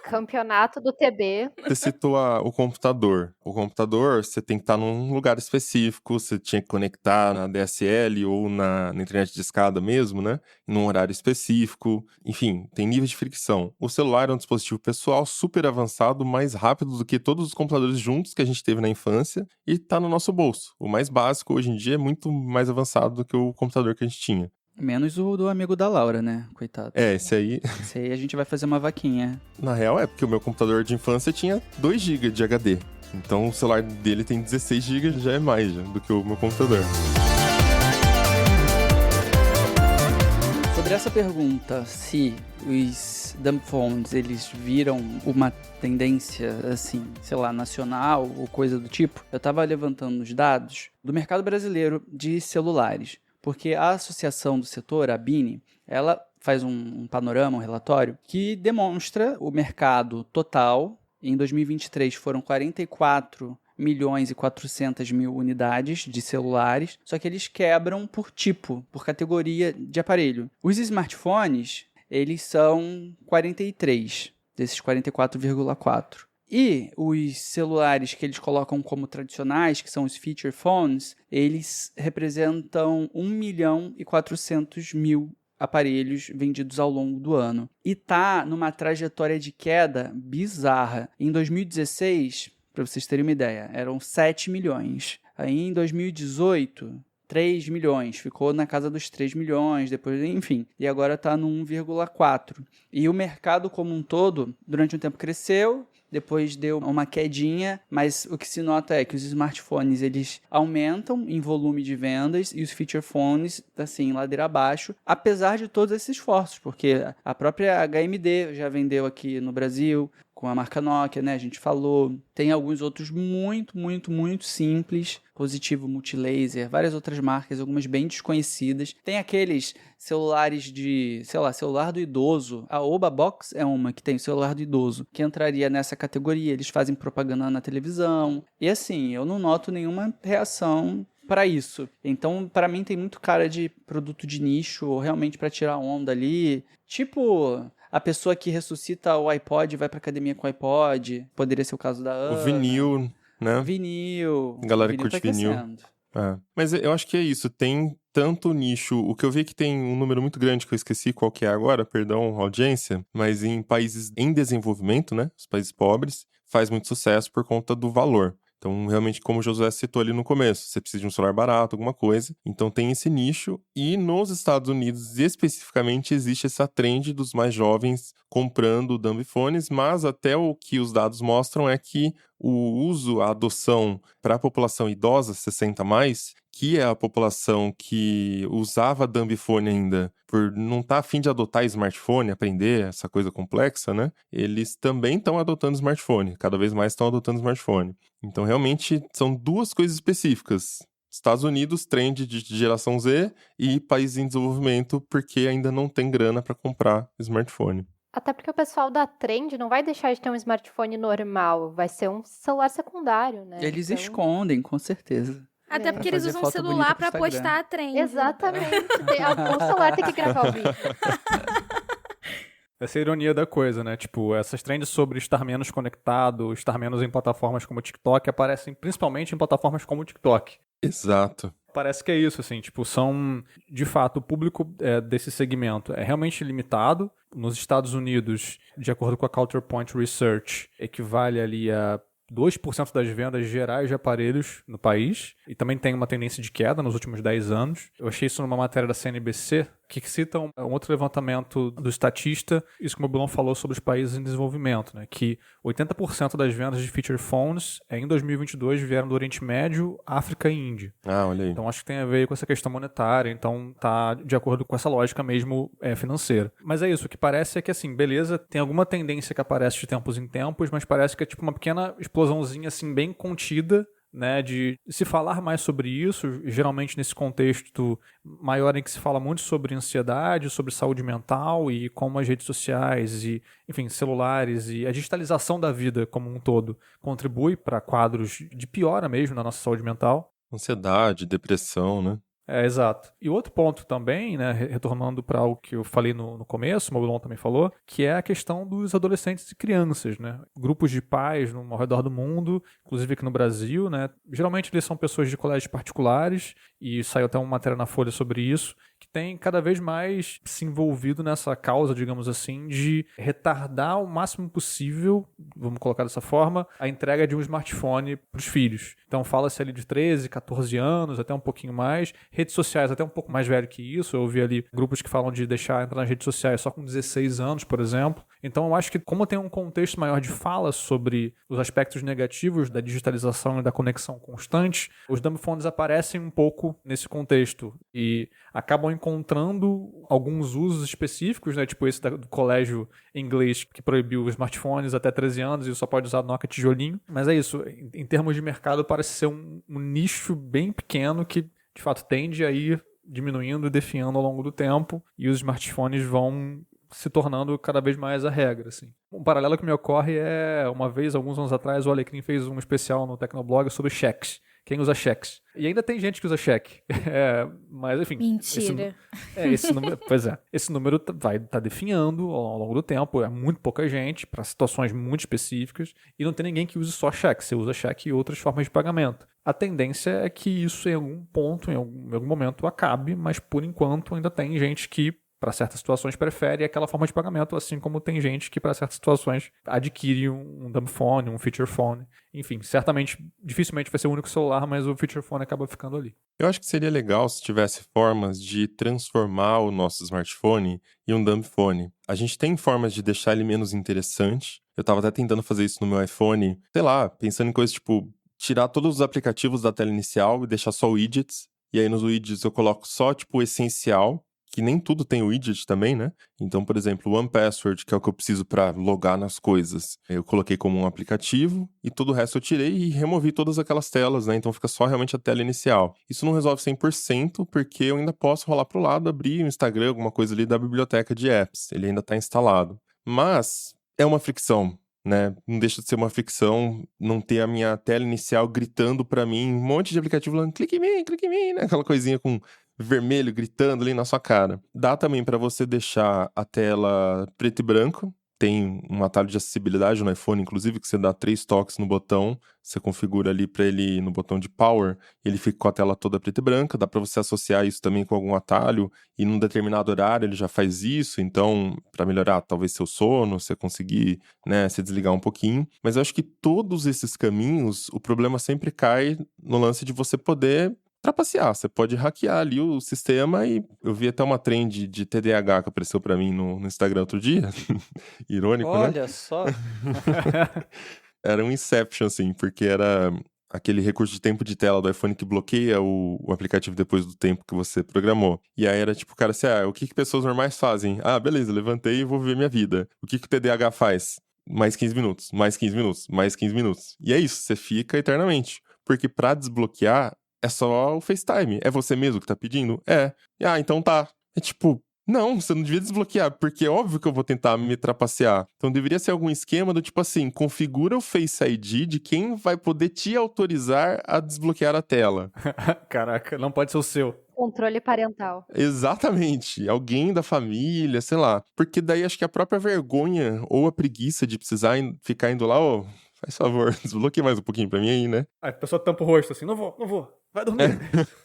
[SPEAKER 6] Campeonato do TB.
[SPEAKER 5] Você citou o computador. O computador, você tem que estar num lugar específico, você tinha que conectar na DSL ou na internet de escada mesmo, né? Num horário específico. Enfim, tem níveis de fricção. O celular é um dispositivo pessoal super avançado, mais rápido do que todos os computadores juntos que a gente teve na infância e tá no nosso bolso. O mais básico hoje em dia é muito mais avançado do que o computador que a gente tinha.
[SPEAKER 2] Menos o do amigo da Laura, né? Coitado.
[SPEAKER 5] Esse aí,
[SPEAKER 2] Esse aí a gente vai fazer uma vaquinha.
[SPEAKER 5] na real, é porque o meu computador de infância tinha 2 GB de HD. Então o celular dele tem 16 GB, já é mais do que o meu computador.
[SPEAKER 2] Sobre essa pergunta, se os dumb phones, eles viram uma tendência, assim, sei lá, nacional ou coisa do tipo, eu tava levantando os dados do mercado brasileiro de celulares. Porque a associação do setor, a BINI, ela faz um panorama, um relatório, que demonstra o mercado total. Em 2023 foram 44 milhões e 400 mil unidades de celulares, só que eles quebram por tipo, por categoria de aparelho. Os smartphones, eles são 43 desses 44,4. E os celulares que eles colocam como tradicionais, que são os feature phones, eles representam 1 milhão e 400 mil aparelhos vendidos ao longo do ano. E tá numa trajetória de queda bizarra. Em 2016, para vocês terem uma ideia, eram 7 milhões. Aí em 2018... 3 milhões, ficou na casa dos 3 milhões, depois, enfim, e agora está no 1,4. E o mercado como um todo, durante um tempo cresceu, depois deu uma quedinha, mas o que se nota é que os smartphones, eles aumentam em volume de vendas e os feature phones, assim, ladeira abaixo, apesar de todos esses esforços, porque a própria HMD já vendeu aqui no Brasil com a marca Nokia, né? A gente falou. Tem alguns outros muito simples. Positivo Multilaser, várias outras marcas, algumas bem desconhecidas. Tem aqueles celulares de, sei lá, celular do idoso. A Oba Box é uma que tem o celular do idoso, que entraria nessa categoria. Eles fazem propaganda na televisão. E assim, eu não noto nenhuma reação para isso. Então, para mim, tem muito cara de produto de nicho, ou realmente para tirar onda ali. Tipo, a pessoa que ressuscita o iPod e vai pra academia com o iPod. Poderia ser o caso da Ana.
[SPEAKER 5] O vinil, né?
[SPEAKER 2] Vinil.
[SPEAKER 5] Galera que
[SPEAKER 2] Vinil
[SPEAKER 5] curte
[SPEAKER 2] tá
[SPEAKER 5] vinil.
[SPEAKER 2] crescendo.
[SPEAKER 5] É. Mas eu acho que é isso, tem tanto nicho, o que eu vi é que tem um número muito grande que eu esqueci qual que é agora, perdão, audiência, mas em países em desenvolvimento, né, os países pobres, faz muito sucesso por conta do valor. Então, realmente, como o Josué citou ali no começo, você precisa de um celular barato, alguma coisa. Então, tem esse nicho. E nos Estados Unidos, especificamente, existe essa trend dos mais jovens comprando dumb phones, mas até o que os dados mostram é que o uso, a adoção para a população idosa, 60 mais, que é a população que usava dumb phone ainda, por não estar a fim de adotar smartphone, aprender essa coisa complexa, né? Eles também estão adotando smartphone, cada vez mais estão adotando smartphone. Então, realmente, são duas coisas específicas. Estados Unidos, trend de geração Z, e países em desenvolvimento, porque ainda não tem grana para comprar smartphone.
[SPEAKER 6] Até porque o pessoal da trend não vai deixar de ter um smartphone normal, vai ser um celular secundário, né?
[SPEAKER 2] Eles escondem, com certeza.
[SPEAKER 3] Até porque eles
[SPEAKER 2] fazer
[SPEAKER 3] usam o
[SPEAKER 2] foto
[SPEAKER 3] celular
[SPEAKER 2] bonita pro
[SPEAKER 3] pra
[SPEAKER 2] Instagram.
[SPEAKER 3] postar a trend.
[SPEAKER 6] Exatamente. O celular tem que gravar o vídeo.
[SPEAKER 4] Essa é a ironia da coisa, né? Tipo, essas trends sobre estar menos conectado, estar menos em plataformas como o TikTok, aparecem principalmente em plataformas como o TikTok.
[SPEAKER 5] Exato.
[SPEAKER 4] Parece que é isso, assim, tipo, são, de fato, o público desse segmento é realmente limitado. Nos Estados Unidos, de acordo com a Counterpoint Research, equivale ali a 2% das vendas gerais de aparelhos no país, e também tem uma tendência de queda nos últimos 10 anos. Eu achei isso numa matéria da CNBC, que cita um outro levantamento do Statista, isso que o Mobilon falou sobre os países em desenvolvimento, né, que 80% das vendas de feature phones em 2022 vieram do Oriente Médio, África e Índia.
[SPEAKER 5] Ah, olha aí.
[SPEAKER 4] Então acho que tem a ver com essa questão monetária, então tá de acordo com essa lógica mesmo financeira. Mas é isso, o que parece é que assim, beleza, tem alguma tendência que aparece de tempos em tempos, mas parece que é tipo uma pequena explosãozinha assim bem contida, né, de se falar mais sobre isso, geralmente nesse contexto maior em que se fala muito sobre ansiedade, sobre saúde mental e como as redes sociais e, enfim, celulares e a digitalização da vida como um todo contribui para quadros de piora mesmo na nossa saúde mental.
[SPEAKER 5] Ansiedade, depressão, né?
[SPEAKER 4] Exato. E outro ponto também, né, retornando para algo que eu falei no começo, o Mobilon também falou, que é a questão dos adolescentes e crianças, né? Grupos de pais ao redor do mundo, inclusive aqui no Brasil, né? Geralmente eles são pessoas de colégios particulares, e saiu até uma matéria na Folha sobre isso, que tem cada vez mais se envolvido nessa causa, digamos assim, de retardar o máximo possível, vamos colocar dessa forma, a entrega de um smartphone para os filhos. Então fala-se ali de 13, 14 anos, até um pouquinho mais. Redes sociais até um pouco mais velho que isso. Eu ouvi ali grupos que falam de deixar entrar nas redes sociais só com 16 anos, por exemplo. Então eu acho que como tem um contexto maior de fala sobre os aspectos negativos da digitalização e da conexão constante, os dumb phones aparecem um pouco nesse contexto e acabam encontrando alguns usos específicos, né? Tipo esse do colégio inglês que proibiu os smartphones até 13 anos e só pode usar Nokia tijolinho. Mas é isso, em termos de mercado parece ser um nicho bem pequeno que de fato tende a ir diminuindo e definhando ao longo do tempo e os smartphones vão se tornando cada vez mais a regra, assim. Um paralelo que me ocorre é, uma vez, alguns anos atrás, o Alecrim fez um especial no Tecnoblog sobre cheques. Quem usa cheques? E ainda tem gente que usa cheque. Mas, enfim...
[SPEAKER 3] Mentira.
[SPEAKER 4] Esse número, pois é. Esse número vai estar definhando ao longo do tempo. É muito pouca gente, para situações muito específicas. E não tem ninguém que use só cheque. Você usa cheque e outras formas de pagamento. A tendência é que isso, em algum ponto, em algum momento, acabe. Mas, por enquanto, ainda tem gente que, para certas situações, prefere aquela forma de pagamento, assim como tem gente que, para certas situações, adquire um dumb phone, um feature phone. Enfim, certamente, dificilmente vai ser o único celular, mas o feature phone acaba ficando ali.
[SPEAKER 5] Eu acho que seria legal se tivesse formas de transformar o nosso smartphone em um dumb phone. A gente tem formas de deixar ele menos interessante. Eu tava até tentando fazer isso no meu iPhone, sei lá, pensando em coisas tipo tirar todos os aplicativos da tela inicial e deixar só widgets. E aí nos widgets eu coloco só tipo o essencial, que nem tudo tem widget também, né? Então, por exemplo, o OnePassword, que é o que eu preciso para logar nas coisas, eu coloquei como um aplicativo e todo o resto eu tirei e removi todas aquelas telas, né? Então fica só realmente a tela inicial. Isso não resolve 100%, porque eu ainda posso rolar pro lado, abrir o Instagram, alguma coisa ali da biblioteca de apps. Ele ainda está instalado. Mas é uma fricção, né? Não deixa de ser uma fricção não ter a minha tela inicial gritando para mim, um monte de aplicativo falando clique em mim, né? Aquela coisinha com vermelho gritando ali na sua cara. Dá também para você deixar a tela preto e branco. Tem um atalho de acessibilidade no iPhone, inclusive, que você dá 3 toques no botão, você configura ali para ele no botão de Power, ele fica com a tela toda preta e branca, dá para você associar isso também com algum atalho, e num determinado horário ele já faz isso, então, para melhorar talvez seu sono, você conseguir, né, se desligar um pouquinho. Mas eu acho que todos esses caminhos, o problema sempre cai no lance de você poder trapacear, você pode hackear ali o sistema e eu vi até uma trend de TDAH que apareceu pra mim no Instagram outro dia, irônico, né?
[SPEAKER 2] Olha só.
[SPEAKER 5] Era um Inception, assim, porque era aquele recurso de tempo de tela do iPhone que bloqueia o aplicativo depois do tempo que você programou. E aí era tipo, cara, assim, o que pessoas normais fazem? Ah, beleza, levantei e vou viver minha vida. O que o TDAH faz? Mais 15 minutos, mais 15 minutos, mais 15 minutos. E é isso, você fica eternamente. Porque pra desbloquear, é só o FaceTime. É você mesmo que tá pedindo? É. Então tá. É tipo, não, você não devia desbloquear, porque é óbvio que eu vou tentar me trapacear. Então deveria ser algum esquema do tipo assim, configura o Face ID de quem vai poder te autorizar a desbloquear a tela.
[SPEAKER 4] Caraca, não pode ser o seu.
[SPEAKER 6] Controle parental.
[SPEAKER 5] Exatamente. Alguém da família, sei lá. Porque daí acho que a própria vergonha ou a preguiça de precisar ficar indo lá, faz favor, desbloqueia mais um pouquinho pra mim aí, né?
[SPEAKER 4] Aí a pessoa tampa o rosto assim, não vou, vai dormir.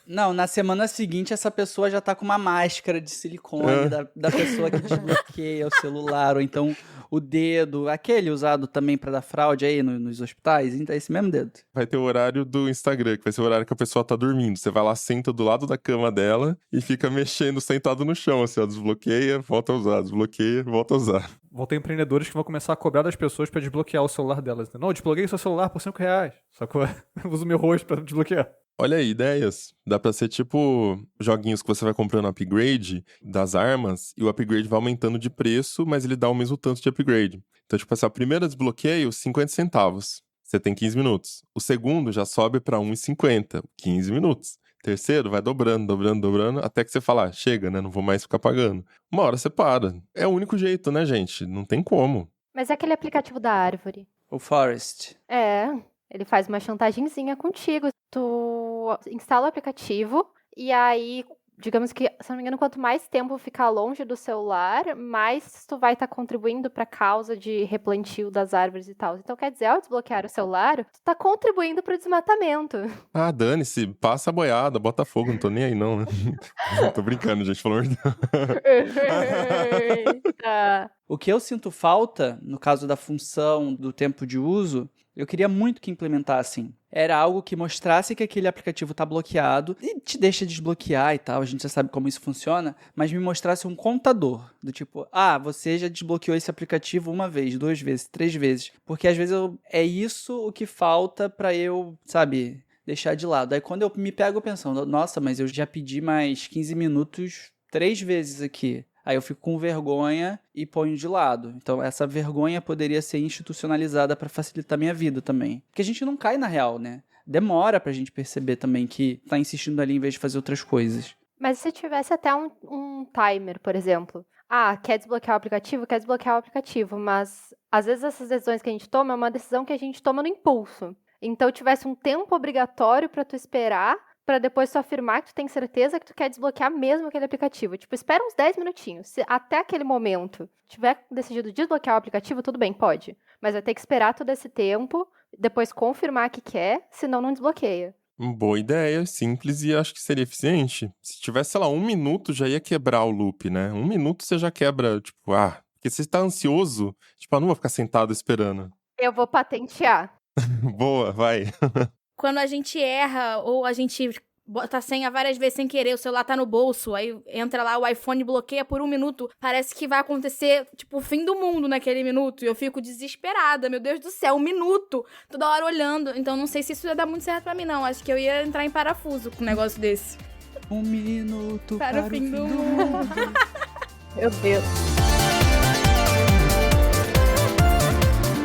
[SPEAKER 2] Não, na semana seguinte essa pessoa já tá com uma máscara de silicone da pessoa que desbloqueia o celular, ou então o dedo, aquele usado também pra dar fraude aí nos hospitais, então é esse mesmo dedo.
[SPEAKER 5] Vai ter o horário do Instagram, que vai ser o horário que a pessoa tá dormindo. Você vai lá, senta do lado da cama dela e fica mexendo sentado no chão, assim, desbloqueia, volta a usar, desbloqueia, volta a usar.
[SPEAKER 4] Vão ter empreendedores que vão começar a cobrar das pessoas pra desbloquear o celular delas. Não, eu desbloqueei seu celular por R$5. Só que eu uso o meu rosto pra desbloquear.
[SPEAKER 5] Olha aí, ideias. Dá pra ser tipo joguinhos que você vai comprando upgrade das armas e o upgrade vai aumentando de preço, mas ele dá o mesmo tanto de upgrade. Então, tipo assim, a primeira desbloqueio, 50 centavos. Você tem 15 minutos. O segundo já sobe pra 1,50, 15 minutos. Terceiro, vai dobrando, até que você fala, chega, né? Não vou mais ficar pagando. Uma hora você para. É o único jeito, né, gente? Não tem como.
[SPEAKER 6] Mas é aquele aplicativo da árvore.
[SPEAKER 2] O Forest.
[SPEAKER 6] Ele faz uma chantagemzinha contigo. Tu instala o aplicativo e aí, digamos que, se não me engano, quanto mais tempo ficar longe do celular, mais tu vai estar contribuindo para a causa de replantio das árvores e tal. Então, quer dizer, ao desbloquear o celular, tu tá contribuindo para o desmatamento.
[SPEAKER 5] Ah, dane-se, passa a boiada, bota fogo, não tô nem aí não, né? Tô brincando, gente, pelo amor de Deus.
[SPEAKER 2] O que eu sinto falta, no caso da função do tempo de uso, eu queria muito que implementassem. Era algo que mostrasse que aquele aplicativo está bloqueado e te deixa desbloquear e tal, a gente já sabe como isso funciona, mas me mostrasse um contador, do tipo, você já desbloqueou esse aplicativo 1 vez, 2 vezes, 3 vezes, porque às vezes é isso o que falta para eu, sabe, deixar de lado. Aí quando eu me pego pensando, nossa, mas eu já pedi mais 15 minutos 3 vezes aqui. Aí eu fico com vergonha e ponho de lado. Então essa vergonha poderia ser institucionalizada para facilitar minha vida também. Porque a gente não cai na real, né? Demora pra gente perceber também que tá insistindo ali em vez de fazer outras coisas.
[SPEAKER 6] Mas se tivesse até um timer, por exemplo. Quer desbloquear o aplicativo? Quer desbloquear o aplicativo. Mas às vezes essas decisões que a gente toma é uma decisão que a gente toma no impulso. Então tivesse um tempo obrigatório pra tu esperar, pra depois tu afirmar que tu tem certeza que tu quer desbloquear mesmo aquele aplicativo. Tipo, espera uns 10 minutinhos. Se até aquele momento tiver decidido desbloquear o aplicativo, tudo bem, pode. Mas vai ter que esperar todo esse tempo, depois confirmar que quer, senão não desbloqueia.
[SPEAKER 5] Boa ideia, simples e acho que seria eficiente. Se tivesse, sei lá, 1 minuto já ia quebrar o loop, né? 1 minuto você já quebra, tipo, porque você tá ansioso, tipo, não vou ficar sentado esperando.
[SPEAKER 6] Eu vou patentear.
[SPEAKER 5] Boa, vai.
[SPEAKER 3] Quando a gente erra ou a gente bota a senha várias vezes sem querer, o celular tá no bolso, aí entra lá, o iPhone bloqueia por 1 minuto, parece que vai acontecer, tipo, o fim do mundo naquele minuto, e eu fico desesperada, meu Deus do céu, 1 minuto, toda hora olhando, então não sei se isso ia dar muito certo pra mim não, acho que eu ia entrar em parafuso com um negócio desse.
[SPEAKER 2] Um minuto
[SPEAKER 3] Para o fim do mundo. Meu Deus.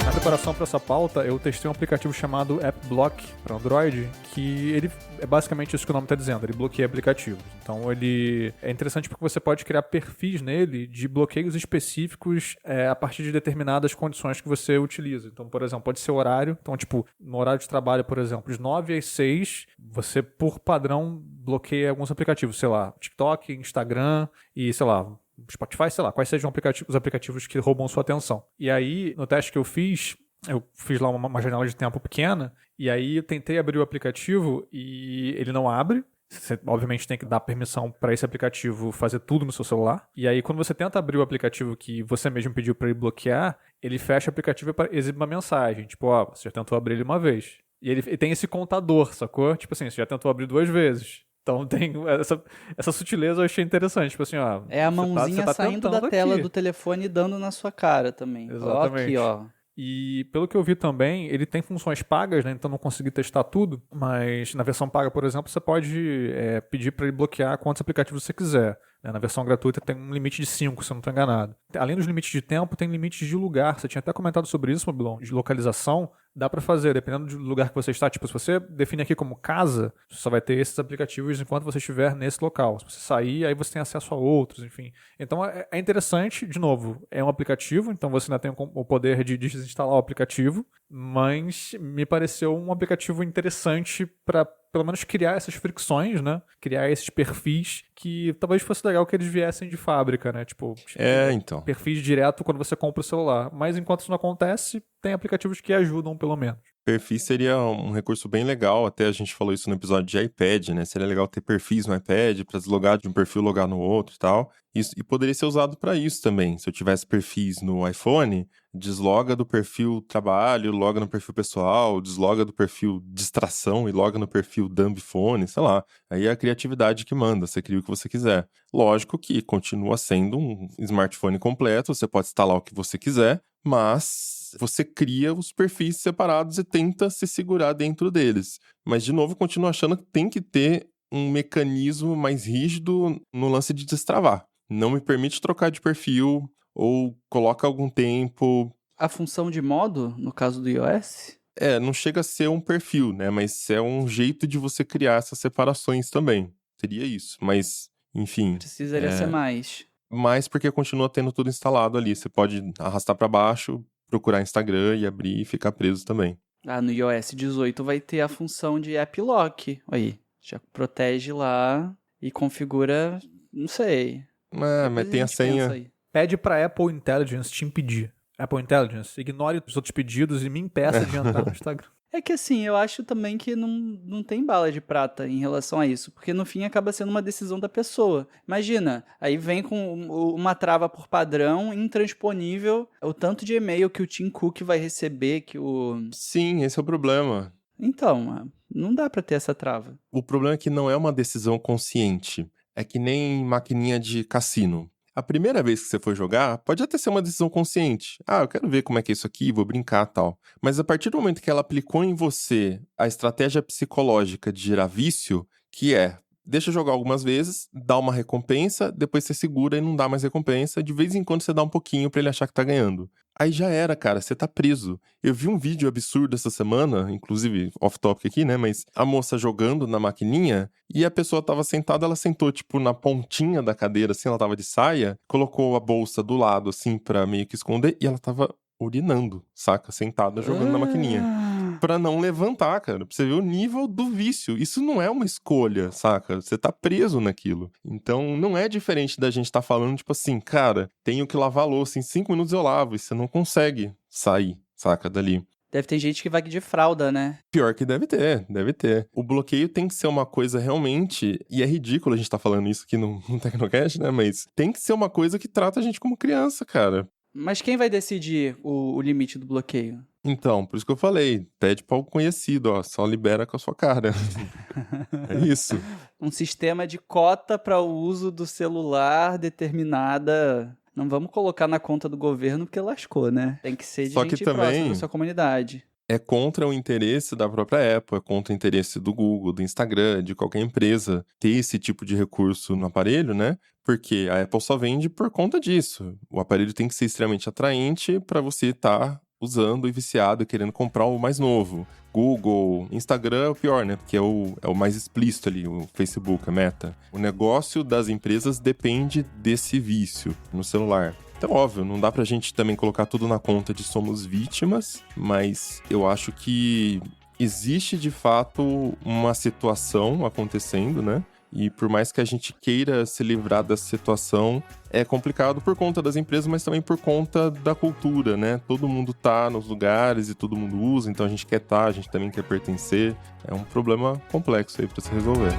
[SPEAKER 4] Na preparação para essa pauta, eu testei um aplicativo chamado AppBlock para Android, que ele é basicamente isso que o nome está dizendo, ele bloqueia aplicativos. Então ele é interessante porque você pode criar perfis nele de bloqueios específicos a partir de determinadas condições que você utiliza. Então, por exemplo, pode ser horário. Então, tipo, no horário de trabalho, por exemplo, de 9 às 6, você, por padrão, bloqueia alguns aplicativos, sei lá, TikTok, Instagram e, sei lá, Spotify, sei lá, quais sejam os aplicativos que roubam sua atenção. E aí, no teste que eu fiz lá uma janela de tempo pequena, e aí eu tentei abrir o aplicativo e ele não abre. Você, obviamente, tem que dar permissão para esse aplicativo fazer tudo no seu celular. E aí, quando você tenta abrir o aplicativo que você mesmo pediu para ele bloquear, ele fecha o aplicativo e exibe uma mensagem. Tipo, ó, você já tentou abrir ele uma vez. E ele tem esse contador, sacou? Tipo assim, você já tentou abrir 2 vezes. Então tem essa sutileza, eu achei interessante. Tipo assim, ó.
[SPEAKER 2] É a mãozinha saindo da tela
[SPEAKER 4] aqui
[SPEAKER 2] do telefone e dando na sua cara também.
[SPEAKER 4] Exatamente.
[SPEAKER 2] Ó, aqui, ó.
[SPEAKER 4] E pelo que eu vi também, ele tem funções pagas, né? Então não consegui testar tudo. Mas na versão paga, por exemplo, você pode pedir para ele bloquear quantos aplicativos você quiser. Né? Na versão gratuita tem um limite de 5, se eu não estou enganado. Além dos limites de tempo, tem limites de lugar. Você tinha até comentado sobre isso, Mobilon, de localização. Dá para fazer, dependendo do lugar que você está. Tipo, se você define aqui como casa, você só vai ter esses aplicativos enquanto você estiver nesse local. Se você sair, aí você tem acesso a outros, enfim. Então é interessante, de novo, é um aplicativo, então você ainda tem o poder de desinstalar o aplicativo, mas me pareceu um aplicativo interessante para pelo menos criar essas fricções, né? Criar esses perfis que talvez fosse legal que eles viessem de fábrica, né? Tipo,
[SPEAKER 5] então.
[SPEAKER 4] perfis direto quando você compra o celular. Mas enquanto isso não acontece, tem aplicativos que ajudam, pelo menos.
[SPEAKER 5] Perfis seria um recurso bem legal, até a gente falou isso no episódio de iPad, né? Seria legal ter perfis no iPad para deslogar de um perfil, logar no outro e tal. E poderia ser usado para isso também. Se eu tivesse perfis no iPhone, desloga do perfil trabalho, loga no perfil pessoal, desloga do perfil distração e loga no perfil dumb phone, sei lá. Aí é a criatividade que manda, você cria o que você quiser. Lógico que continua sendo um smartphone completo, você pode instalar o que você quiser, mas você cria os perfis separados e tenta se segurar dentro deles. Mas, de novo, continuo achando que tem que ter um mecanismo mais rígido no lance de destravar. Não me permite trocar de perfil ou coloca algum tempo.
[SPEAKER 2] A função de modo, no caso do iOS?
[SPEAKER 5] Não chega a ser um perfil, né? Mas é um jeito de você criar essas separações também. Seria isso, mas, enfim.
[SPEAKER 2] Precisaria ser mais.
[SPEAKER 5] Mais porque continua tendo tudo instalado ali. Você pode arrastar para baixo, procurar Instagram e abrir e ficar preso também.
[SPEAKER 2] No iOS 18 vai ter a função de App Lock. Aí, já protege lá e configura, não sei.
[SPEAKER 5] Mas tem a senha.
[SPEAKER 4] Pede pra Apple Intelligence te impedir. Apple Intelligence, ignore os outros pedidos e me impeça de entrar no Instagram.
[SPEAKER 2] É que assim, eu acho também que não tem bala de prata em relação a isso, porque no fim acaba sendo uma decisão da pessoa. Imagina, aí vem com uma trava por padrão, intransponível, o tanto de e-mail que o Tim Cook vai receber, que o...
[SPEAKER 5] Sim, esse é o problema.
[SPEAKER 2] Então, não dá pra ter essa trava.
[SPEAKER 5] O problema é que não é uma decisão consciente. É que nem maquininha de cassino. A primeira vez que você for jogar, pode até ser uma decisão consciente. Eu quero ver como é que é isso aqui, vou brincar e tal. Mas a partir do momento que ela aplicou em você a estratégia psicológica de gerar vício, que é, deixa eu jogar algumas vezes, dá uma recompensa, depois você segura e não dá mais recompensa, de vez em quando você dá um pouquinho pra ele achar que tá ganhando. Aí já era, cara, você tá preso. Eu vi um vídeo absurdo essa semana, inclusive off-topic aqui, né, mas a moça jogando na maquininha e a pessoa tava sentada, ela sentou, tipo, na pontinha da cadeira, assim, ela tava de saia, colocou a bolsa do lado, assim, pra meio que esconder e ela tava urinando, saca? Sentada jogando na maquininha. Pra não levantar, cara. Pra você ver o nível do vício. Isso não é uma escolha, saca? Você tá preso naquilo. Então, não é diferente da gente tá falando, tipo assim, cara, tenho que lavar a louça, em 5 minutos eu lavo. E você não consegue sair, saca, dali.
[SPEAKER 2] Deve ter gente que vai de fralda, né?
[SPEAKER 5] Pior que deve ter. O bloqueio tem que ser uma coisa realmente, e é ridículo a gente tá falando isso aqui no Tecnocast, né? Mas tem que ser uma coisa que trata a gente como criança, cara.
[SPEAKER 2] Mas quem vai decidir o limite do bloqueio?
[SPEAKER 5] Então, por isso que eu falei, pede para o conhecido, ó, só libera com a sua cara. É isso.
[SPEAKER 2] Um sistema de cota para o uso do celular determinada. Não vamos colocar na conta do governo porque lascou, né? Tem que ser de
[SPEAKER 5] Só que
[SPEAKER 2] gente próxima
[SPEAKER 5] também
[SPEAKER 2] da sua comunidade.
[SPEAKER 5] é contra o interesse da própria Apple, é contra o interesse do Google, do Instagram, de qualquer empresa ter esse tipo de recurso no aparelho, né? Porque a Apple só vende por conta disso. O aparelho tem que ser extremamente atraente para você estar usando e viciado e querendo comprar o mais novo. Google, Instagram é o pior, né? Porque é o mais explícito ali, o Facebook, a Meta. O negócio das empresas depende desse vício no celular. Então, óbvio, não dá pra gente também colocar tudo na conta de somos vítimas, mas eu acho que existe, de fato, uma situação acontecendo, né? E por mais que a gente queira se livrar dessa situação, é complicado por conta das empresas, mas também por conta da cultura, né? Todo mundo tá nos lugares e todo mundo usa, então a gente quer estar, a gente também quer pertencer. É um problema complexo aí pra se resolver.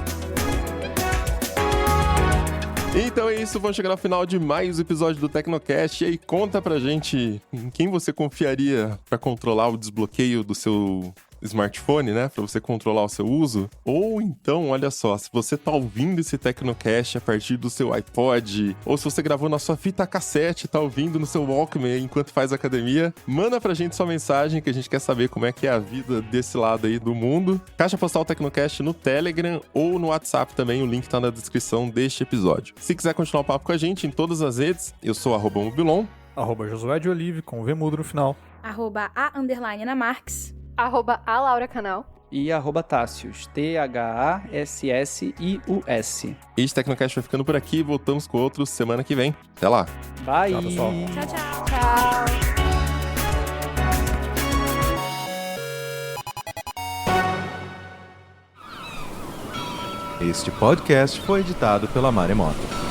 [SPEAKER 5] Então é isso, vamos chegar ao final de mais um episódio do Tecnocast. E aí, conta pra gente em quem você confiaria pra controlar o desbloqueio do seu smartphone, né? Pra você controlar o seu uso. Ou então, olha só, se você tá ouvindo esse Tecnocast a partir do seu iPod, ou se você gravou na sua fita cassete e tá ouvindo no seu Walkman enquanto faz academia, manda pra gente sua mensagem que a gente quer saber como é que é a vida desse lado aí do mundo. Caixa postal Tecnocast no Telegram ou no WhatsApp também, o link tá na descrição deste episódio. Se quiser continuar o papo com a gente em todas as redes, eu sou @mobilon,
[SPEAKER 4] @Josué de Olive, com V mudo no final.
[SPEAKER 3] @a_anamarques.
[SPEAKER 6] @alauracanal.
[SPEAKER 2] E @Tassius, THASSIUS.
[SPEAKER 5] Este Tecnocast vai ficando por aqui, voltamos com outros semana que vem. Até lá!
[SPEAKER 2] Bye!
[SPEAKER 4] Tchau, pessoal.
[SPEAKER 3] Tchau, tchau.
[SPEAKER 6] Tchau.
[SPEAKER 8] Este podcast foi editado pela Maremoto.